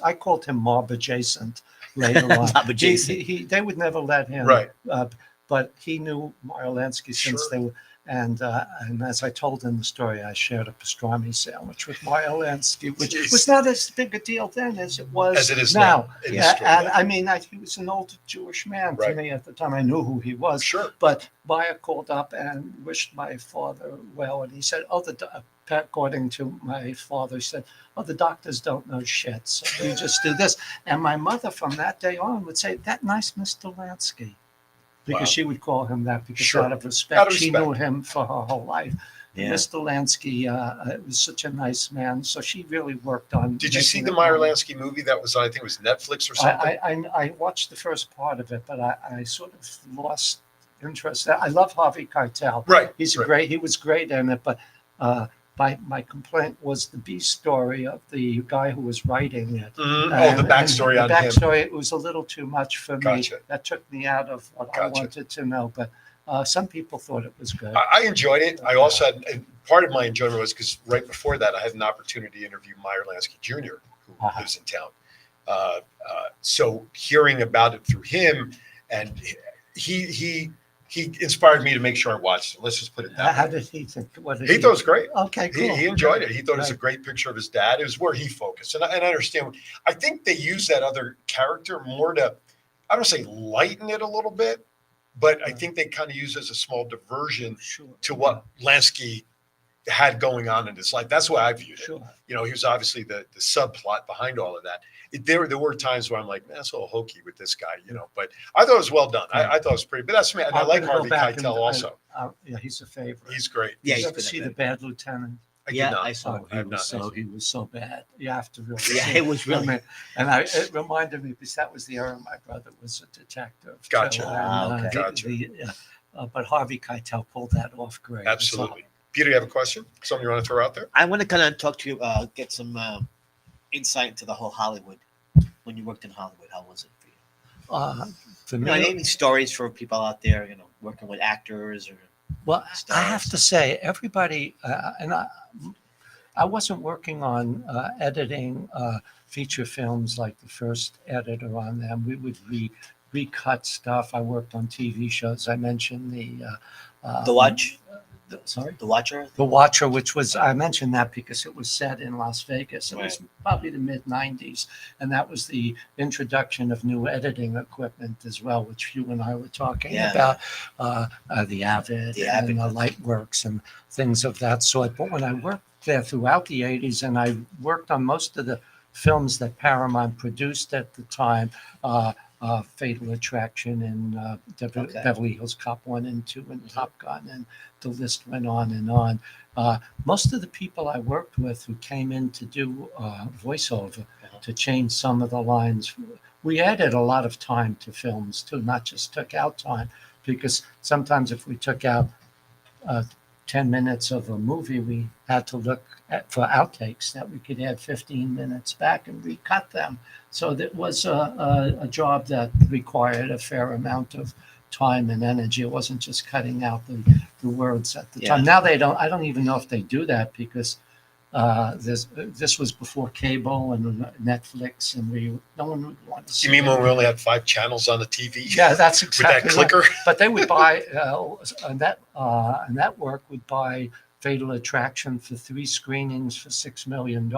I called him mob adjacent later on. Mob adjacent. They would never let him. Right. But he knew Meyer Lansky since they were. And as I told in the story, I shared a pastrami sandwich with Meyer Lansky, which was not as big a deal then as it was As it is now. now. And I mean, he was an old Jewish man to me at the time. I knew who he was. Sure. But Meyer called up and wished my father well, and he said, according to my father, he said, the doctors don't know shit, so you just do this. And my mother from that day on would say, that nice Mr. Lansky. Because she would call him that because out of respect. She knew him for her whole life. Yeah. Mr. Lansky was such a nice man. So she really worked on. Did you see making the it Meyer more- Lansky movie that was on, I think it was Netflix or something? I watched the first part of it, but I sort of lost interest. I love Harvey Keitel. Right. He's right. he was great in it, but my complaint was the B story of the guy who was writing it. Mhm. And- The backstory and on the him. backstory, it was a little too much for me. Gotcha. That took me out of what I Gotcha. wanted to know, but some people thought it was good. I enjoyed it. I also had, and part of my enjoyment was because right before that, I had an opportunity to interview Meyer Lansky Jr., who Uh-huh. lives in town. So hearing about it through him, and he inspired me to make sure I watched it. Let's just put it that How way. did he think? What did He thought it was great. Okay, cool. He enjoyed it. He thought it was a Right. great picture of his dad. It was where he focused. And I understand. I think they use that other character more to, I don't say lighten it a little bit, but I think they kind of use it as a small diversion Sure. to what Lansky had going on in his life. That's why I viewed it. Sure. You know, he was obviously the subplot behind all of that. There were times where I'm like, man, that's a little hokey with this guy, you know, but I thought it was well done. I thought it was pretty, but that's me. And I I'm like gonna go Harvey back and- Keitel also. Yeah, he's a favorite. He's great. Yeah, Did he's you ever been see a The bit- Bad Lieutenant? I did Yeah, not. I saw it. I have not. He was so bad. You have to really. Yeah, see it was really. I mean, it reminded me because that was the era my brother was a detective. Gotcha. So, Okay. Gotcha. But Harvey Keitel pulled that off great. Absolutely. Peter, you have a question? Something you want to throw out there? I want to kind of talk to you, get some insight into the whole Hollywood. When you worked in Hollywood, how was it for you? For You me, know, any stories for people out there, you know, working with actors or well, I have stars. to say, everybody, and I wasn't working on editing feature films like the first editor on them. We would recut stuff. I worked on TV shows. I mentioned The Watch, sorry. The Watcher. The Watcher, which was, I mentioned that because it was set in Las Vegas. It was Right. probably the mid 90s. And that was the introduction of new editing equipment as well, which you and I were talking Yeah. about, the Avid The and Avid. the Lightworks and things of that sort. But when I worked there throughout the 80s, and I worked on most of the films that Paramount produced at the time, Fatal Attraction and Okay. Beverly Hills Cop 1 and 2 and Top Gun, and the list went on and on. Most of the people I worked with who came in to do voiceover, to change some of the lines, we added a lot of time to films too, not just took out time, because sometimes if we took out 10 minutes of a movie, we had to look for outtakes that we could add 15 minutes back and recut them. So that was a job that required a fair amount of time and energy. It wasn't just cutting out the words at the Yeah. time. Now they don't, I don't even know if they do that because this was before cable and Netflix, and no one would want to see You mean it. when we only had 5 channels on the TV? Yeah, that's With that exactly right. clicker? But they would buy a network would buy Fatal Attraction for 3 screenings for $6 million.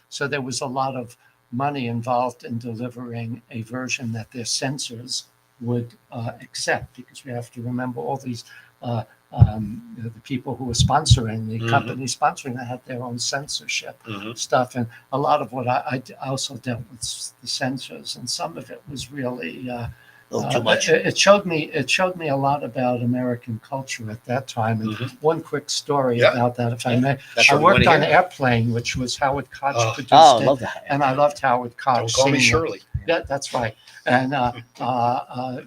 So there was a lot of money involved in delivering a version that their censors would accept, because we have to remember all these the people who were sponsoring the Mhm. company sponsoring that had their own censorship Mhm. stuff, and a lot of what I also dealt with the censors, and some of it was really A little too much. It showed me a lot lot American culture at that time. And Mhm. one quick story Yeah. about that, if I Yeah. may. That's I what we worked wanna on hear. Airplane, which was Howard Koch Oh. produced Oh, I it, love that. and I loved Howard Koch. Don't call me singing it. Shirley. Yeah, that's right. And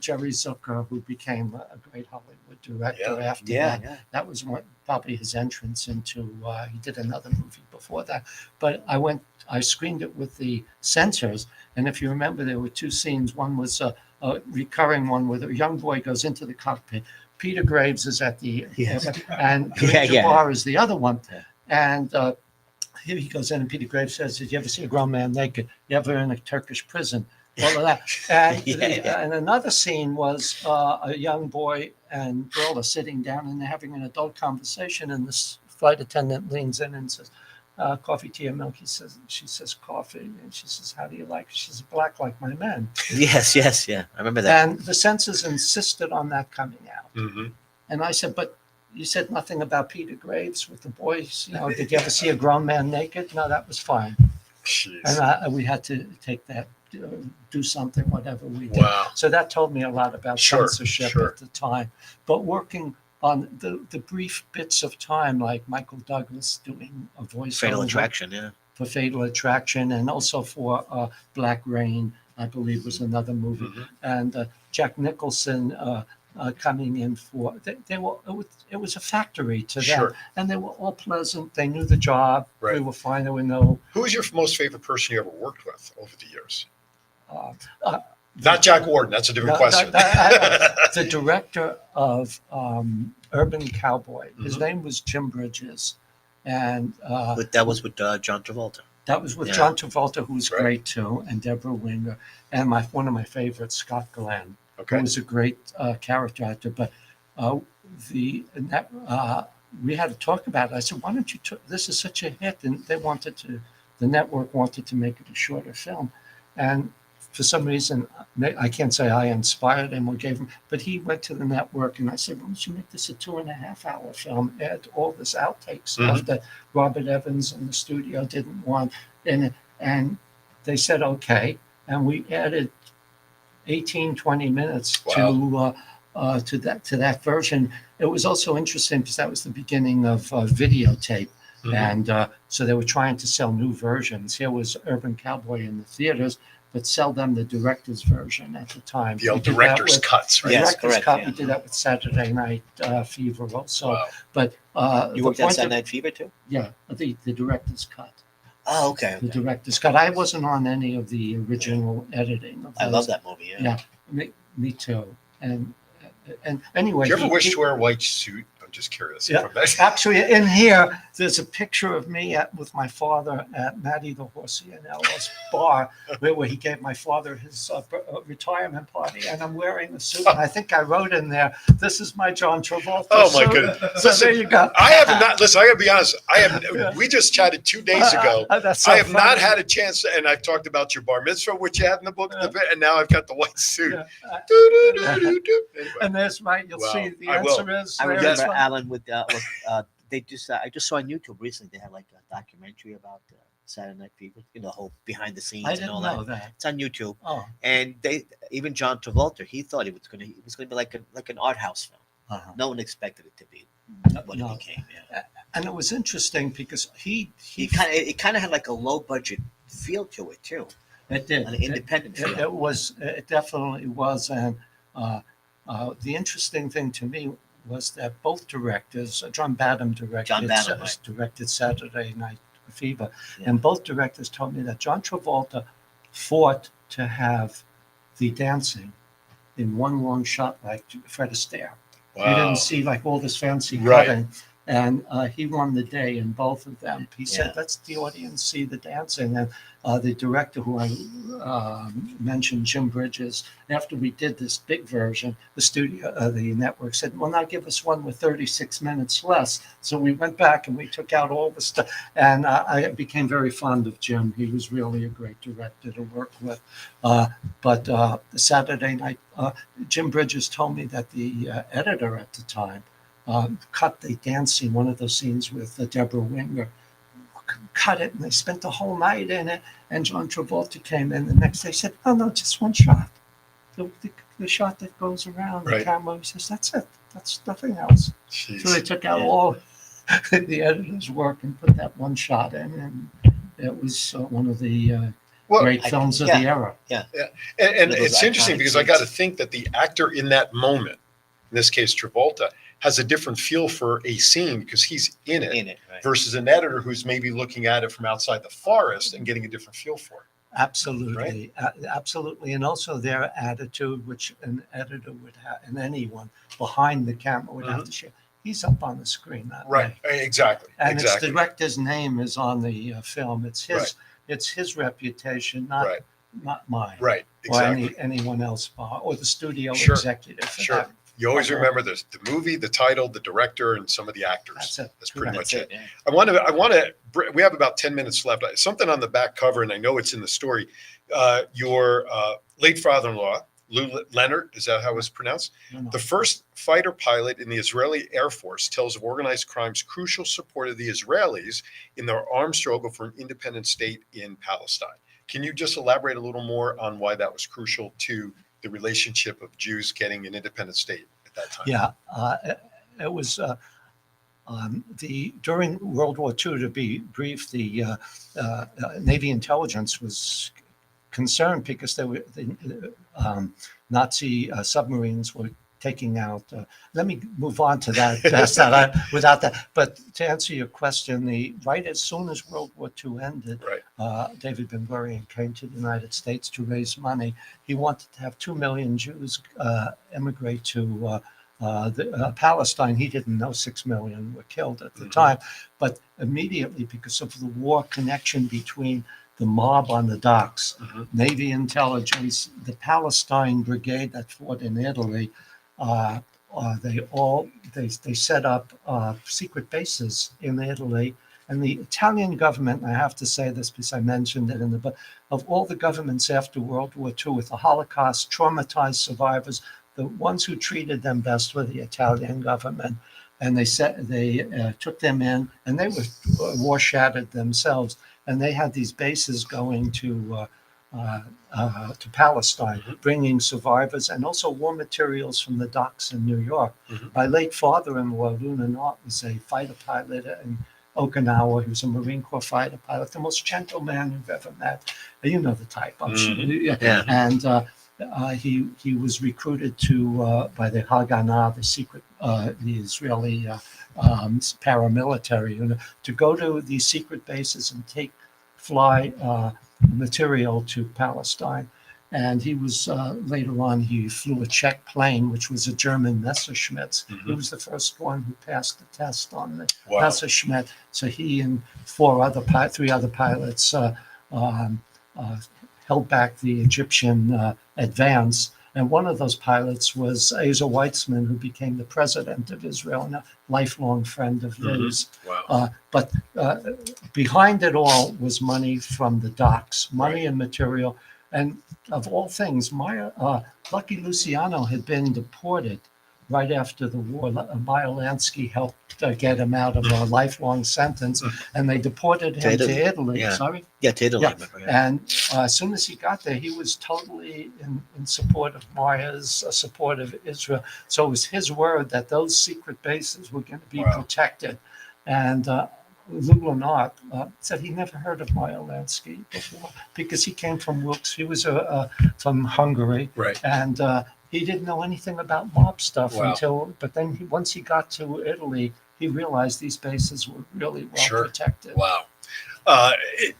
Jerry Zucker, who became a great Hollywood director Yeah. after Yeah, that. yeah. That was probably his entrance into. He did another movie before that, but I screened it with the censors, and if you remember, there were 2 scenes. One was a recurring one where a young boy goes into the cockpit. Peter Graves is at the Yes. and Yeah, Kareem yeah. Jabbar is the other one, Yeah. and. Here he goes in, and Peter Graves says, "Did you ever see a grown man naked? You ever in a Turkish prison?" All of that. And, Yeah. and another scene was a young boy and girl are sitting down and they're having an adult conversation, and this flight attendant leans in and says, "Coffee, tea, or milk?" She says, "Coffee," and she says, "How do you like it?" She says, "Black like my men." Yes, yeah. I remember that. And the censors insisted on that coming out. Mhm. And I said, "But you said nothing about Peter Graves with the boys. You know, did you ever see a grown man naked?" No, that was fine. Jeez. And we had to take that, do something, whatever we did. Wow. So that told me a lot about Sure, censorship sure. at the time. But working on the brief bits of time, like Michael Douglas doing a voice Fatal Attraction, yeah. for Fatal Attraction, and also for Black Rain, I believe was another movie, Mhm. and Jack Nicholson coming in for. They were. It was a factory to them, Sure. and they were all pleasant. They knew the job. Right. They were fine. There were no. Who was your most favorite person you ever worked with over the years? Uh, Not Jack Warden. That's a different question. The director of Urban Cowboy. His Mhm. name was Jim Bridges, and But that was with John Travolta. that was with Yeah. John Travolta, who was Right. great too, and Deborah Winger, and one of my favorites, Scott Glenn, who Okay. was a great character actor. But we had to talk about it. I said, "Why don't you? This is such a hit," and the network wanted to make it a shorter film, and for some reason, I can't say I inspired him or gave him, but he went to the network and I said, why don't you make this a 2.5-hour film? Add all this outtakes Mhm. stuff that Robert Evans and the studio didn't want in it. And they said, okay. And we added 18-20 minutes to that version. It was also interesting because that was the beginning of videotape. Mhm. And so they were trying to sell new versions. Here was Urban Cowboy in the theaters, but sell them the director's version at the time. The old We did that director's with- cuts, right? Yes, director's correct, cut. yeah. We did that with Saturday Night Fever also. Wow. But You the worked on point Saturday of- Night Fever too? Yeah, the director's cut. Oh, okay. The director's cut. I wasn't on any of the original editing of I those. love that movie. Yeah. Yeah, me too. And anyway, Do you ever he- wish he- to wear a white suit? I'm just curious. Yeah. From that. Actually, in here, there's a picture of me with my father at Matty the Horsey and Ella's bar, where he gave my father his retirement party, and I'm wearing a suit. And I think I wrote in there, "This is my John Travolta." Oh, my suit." goodness. So Listen, there you go. I have not. Listen, I got to be honest. Yeah. We just chatted 2 days ago. That's so I have not funny. had a chance, and I've talked about your bar mitzvah, which you had in the book, and now I've got the white suit. Yeah. Doo-doo-doo-doo-doo. Anyway. And there's right. You'll Wow. see the I will. answer is. I there remember is one. Alan with they just I just saw on YouTube recently they had like a documentary about Saturday Night Fever, the whole behind the scenes I and didn't all know that. that. It's on YouTube, Oh, and even John Travolta, he thought it was gonna be like an art house film. uh-huh. No one expected it to be what No. it became. Yeah. And it was interesting because he It kind of had like a low budget feel to it too, it did. an independent It, feel. it definitely was. And the interesting thing to me was that both directors, John Badham directed Saturday Night Fever, Yeah. and both directors told me that John Travolta fought to have the dancing in one long shot like Fred Astaire. You Wow. didn't see like all this fancy Right. cutting. And he won the day in both of them. He said, Yeah. "Let's the audience see the dancing." And the director, who I mentioned, Jim Bridges, after we did this big version, the network said, "Well, now give us one with 36 minutes less." So we went back and we took out all the stuff. And I became very fond of Jim. He was really a great director to work with. But the Saturday night, Jim Bridges told me that the editor at the time cut the dance scene, one of those scenes with Deborah Winger, cut it, and they spent the whole night in it. And John Travolta came in the next day, said, "Oh no, just one shot. The shot that goes around the Right. camera." He says, "That's it. That's nothing else." Jeez. So they took out Yeah. all the editor's work and put that one shot in, and it was one of the Well, great films of the era. And Those it's interesting iconic because I got to scenes. think that the actor in that moment, in this case Travolta, has a different feel for a scene because he's in it, Right? versus an editor who's maybe looking at it from outside the forest and getting a different feel for it. Absolutely, absolutely, and also their attitude, which an editor would have, and anyone behind the camera would have to share. He's up on the screen that Right. way, Exactly. and exactly. its director's name is on the film. It's his, Right. it's his reputation, not Right. not mine, Right. or Exactly. anyone else, or the studio Sure. executive. for Sure. that. You always remember the movie, the title, the director, and some of the actors. That's it. That's pretty Correct. much it. Yeah. I want to. We have about 10 minutes left. Something on the back cover, and I know it's in the story. Your late father-in-law, Lou Leonard, is that how it was pronounced? No, no. The first fighter pilot in the Israeli Air Force tells of organized crime's crucial support of the Israelis in their armed struggle for an independent state in Palestine. Can you just elaborate a little more on why that was crucial to the relationship of Jews getting an independent state at that time? Yeah, it was the during World War II. To be brief, the Navy intelligence was concerned because the Nazi submarines were taking out. Let me move on to that. Without that, but to answer your question, right as soon as World War II ended, David Ben Gurion came to the United States to raise money. He wanted to have 2 million Jews emigrate to Palestine. He didn't know 6 million were killed at the time, but immediately, because of the war connection between the mob on the docks, Navy intelligence, the Palestine brigade that fought in Italy, they set up secret bases in Italy. And the Italian government, and I have to say this because I mentioned it in the book, of all the governments after World War II with the Holocaust, traumatized survivors, the ones who treated them best were the Italian government. And they took them in, and they were war shattered themselves. And they had these bases going to Palestine, bringing survivors and also war materials from the docks in New York. My late father-in-law, Luna Knott, was a fighter pilot in Okinawa. He was a Marine Corps fighter pilot, the most gentle man you've ever met. You know the type, I'm sure. Yeah. And he was recruited by the Haganah, the secret, the Israeli paramilitary, to go to these secret bases and fly material to Palestine. And he was later on, he flew a Czech plane, which was a German Messerschmitt. He was the first one who passed the test on the Messerschmitt. So he and three other pilots held back the Egyptian advance. And one of those pilots was Asa Weitzman, who became the president of Israel and a lifelong friend of his. But behind it all was money from the docks, money and material. And of all things, Lucky Luciano had been deported right after the war. Meyer Lansky helped get him out of a lifelong sentence, and they deported him to Italy. Yeah. Sorry? Yeah, to Italy. Yeah. And as soon as he got there, he was totally in support of Meyer's, support of Israel. So it was his word that those secret bases were going to be protected. And Lula Knott said he never heard of Meyer Lansky before because he came from Wilkes. He was from Hungary. Right. And he didn't know anything about mob stuff but then once he got to Italy, he realized these bases were really well protected. Wow.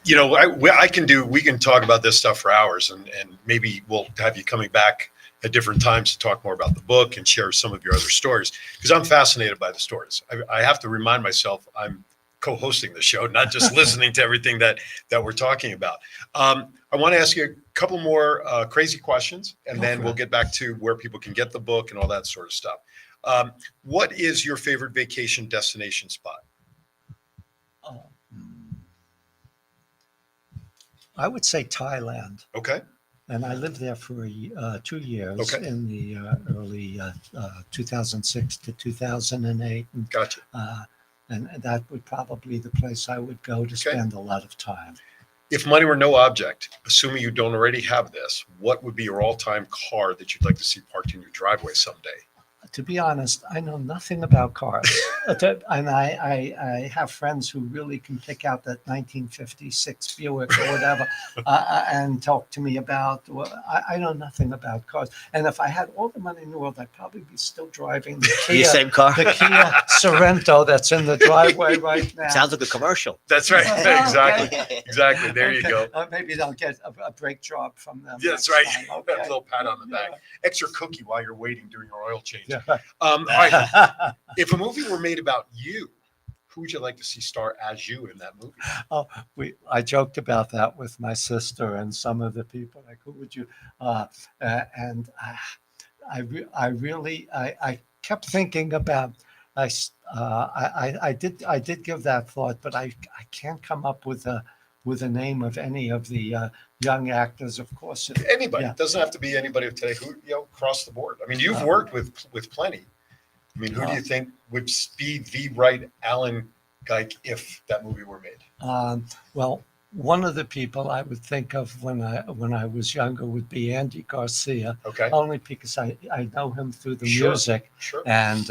We can talk about this stuff for hours, and maybe we'll have you coming back at different times to talk more about the book and share some of your other stories, because I'm fascinated by the stories. I have to remind myself I'm co-hosting the show, not just listening to everything that we're talking about. I want to ask you a couple more crazy questions, and then we'll get back to where people can get the book and all that sort of stuff. What is your favorite vacation destination spot? I would say Thailand. Okay. And I lived there for 2 years in the early 2006 to 2008. And, gotcha. And that would probably be the place I would go to spend a lot of time. If money were no object, assuming you don't already have this, what would be your all-time car that you'd like to see parked in your driveway someday? To be honest, I know nothing about cars. And I have friends who really can pick out that 1956 Buick or whatever and talk to me about, I know nothing about cars. And if I had all the money in the world, I'd probably be still driving the Kia, same car. the Kia Sorento that's in the driveway right now. Sounds like a commercial. That's right. Exactly. There you go. Maybe they'll get a brake job from them. That's right. Okay. A little pat on the back. Extra cookie while you're waiting during your oil change. Yeah. All right. If a movie were made about you, who would you like to see star as you in that movie? I joked about that with my sister and some of the people. Like, who would you? And I kept thinking about. I did give that thought, but I can't come up with a name of any of the young actors. Of course, Anybody. It doesn't have to be anybody of today. Who across the board. I mean, you've worked with plenty. I mean, who do you think would be the right Alan Geik if that movie were made? Well, one of the people I would think of when I was younger would be Andy Garcia. Okay. Only because I know him through the Sure. music. Sure. And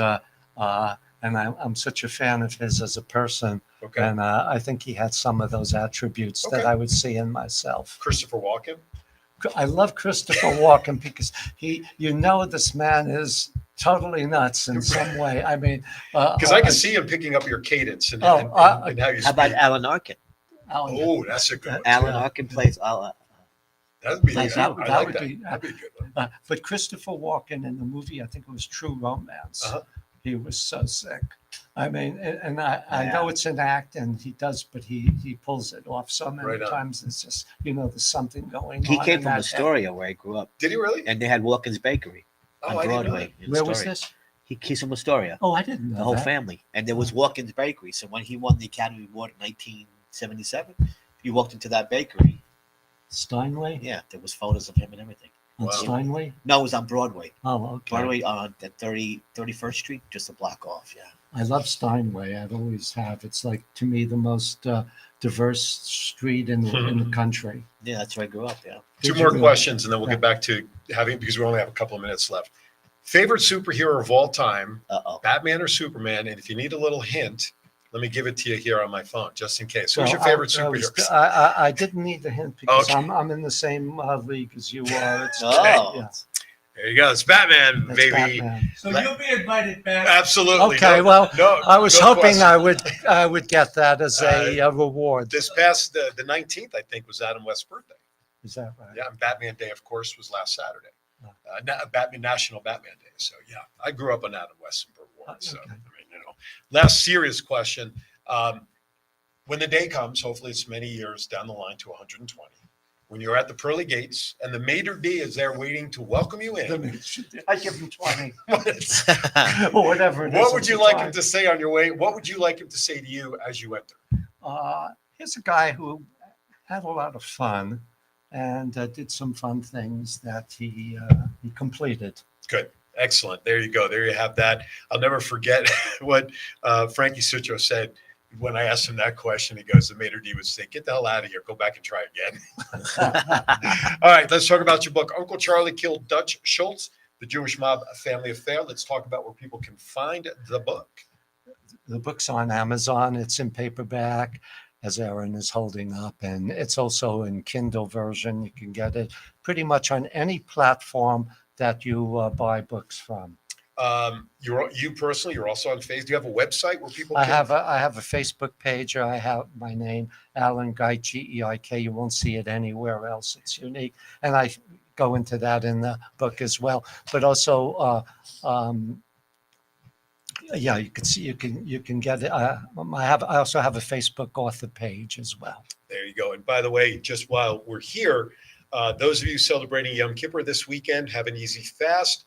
And I'm such a fan of his as a person. Okay. And I think he had some of those attributes Okay. that I would see in myself. Christopher Walken. I love Christopher Walken because this man is totally nuts in some way. I mean, Because I can see him picking up your cadence and, Oh, and how you How about speak. Alan Arkin? Alan, Oh, that's a good one. Alan too. Arkin plays. That'd be, Nice I out. like That would that. be- That'd be a good one. but Christopher Walken in the movie, I think it was True Romance. Uh-huh. He was so sick. I mean, and I Yeah. know it's an act, and he does, but he pulls it off so many Right on. times. It's just there's something going He on. came in from that Astoria, where he grew up, Did he really? and they had Walken's Bakery Oh, on I didn't know Broadway. that. in Where was Astoria. this? He's from Astoria, Oh, I didn't know the whole that. family, and there was Walken's Bakery. So when he won the Academy Award in 1977, you walked into that bakery. Steinway? Yeah, there was photos of him and everything. On Wow. Steinway? No, it was on Broadway. Oh, okay. Broadway on the 31st Street, just a block off. Yeah. I love Steinway. I've always have. It's like, to me, the most diverse street in the country. Yeah, that's where I grew up. Yeah. Two Did more you- questions, and then we'll Yeah. get back to having, because we only have a couple of minutes left. Favorite superhero of all time, Uh-oh. Batman or Superman? And if you need a little hint, let me give it to you here on my phone, just in case. Who's Well, your favorite superhero? I didn't need the hint because Okay. I'm in the same league as you are. It's Oh. yeah, There you go. It's Batman, that's baby. Batman. So Let- you'll be invited back. Absolutely. Okay, well, no, I was no hoping question. I would get that as a reward. This past the 19th, I think, was Adam West's birthday. Is that right? Yeah, and Batman Day, of course, was last Saturday. Oh. National Batman Day. So yeah, I grew up on Adam West and Burt Ward. So Okay. I mean, last serious question: when the day comes, hopefully it's many years down the line to 120, when you're at the pearly gates and the maitre d is there waiting to welcome you in, I give him 20 what or whatever it is. would you like him to say on your way? What would you like him to say to you as you enter? Here's a guy who had a lot of fun and did some fun things that he completed. Good. Excellent. There you go. There you have that. I'll never forget what Frankie Sutro said when I asked him that question. He goes, the maitre d' would say, get the hell out of here. Go back and try again. All right. Let's talk about your book. Uncle Charlie Killed Dutch Schultz, The Jewish Mob Family Affair. Let's talk about where people can find the book. The book's on Amazon. It's in paperback, as Aaron is holding up, and it's also in Kindle version. You can get it pretty much on any platform that you buy books from. You personally, you're also on Facebook. Do you have a website where people I can? have a Facebook page. I have my name, Alan Geik, Geik. You won't see it anywhere else. It's unique, and I go into that in the book as well. But also, yeah, you can see, you can get it. I also have a Facebook author page as well. There you go. And by the way, just while we're here, those of you celebrating Yom Kippur this weekend, have an easy fast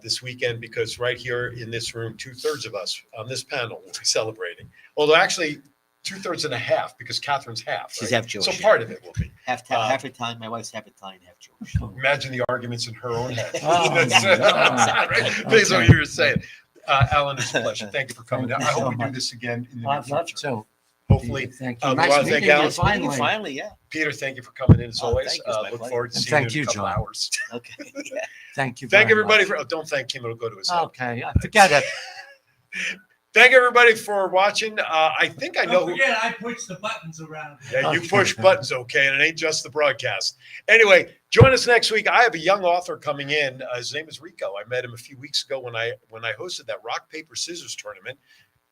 this weekend, because right here in this room, 2/3 of us on this panel will be celebrating. Although actually 2/3 and a half, because Catherine's half. She's right? half Jewish. So part of it will be. half Italian. My wife's half Italian, half Jewish. Imagine the arguments in her own head. Oh, That's right. Based on what you were saying. Alan, it's a pleasure. Thank you for coming down. I Thank you hope so we do much. this again in the near I'd love future. to. Hopefully. Thank we you. wanna Nice thank meeting Alan. you finally. Finally, yeah. Peter, thank you for coming in as Oh, always. thank you. It's my Look pleasure. forward to And seeing thank you in you, a couple John. hours. Okay. Yeah. Thank you. Thank very everybody much. for. Don't thank him. It'll go to his head. Okay, I forget it. Thank everybody for watching. I think I know Don't who. forget, I push the buttons around. Yeah, you Okay. push buttons, okay, and it ain't just the broadcast. Anyway, join us next week. I have a young author coming in. His name is Rico. I met him a few weeks ago when I hosted that rock paper scissors tournament.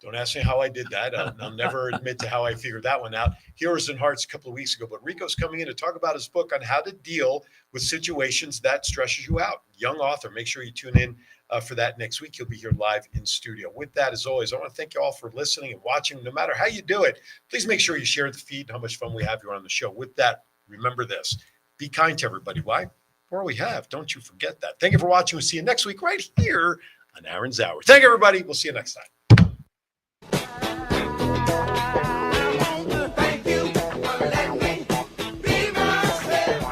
Don't ask me how I did that. I'll never admit to how I figured that one out. Heroes and Hearts a couple of weeks ago, but Rico's coming in to talk about his book on how to deal with situations that stresses you out. Young author. Make sure you tune in for that next week. He'll be here live in studio. With that, as always, I want to thank you all for listening and watching. No matter how you do it, please make sure you share the feed and how much fun we have here on the show. With that, remember this. Be kind to everybody. Why? Or we have. Don't you forget that. Thank you for watching. We'll see you next week right here on Aaron's Hour. Thank you, everybody. We'll see you next time.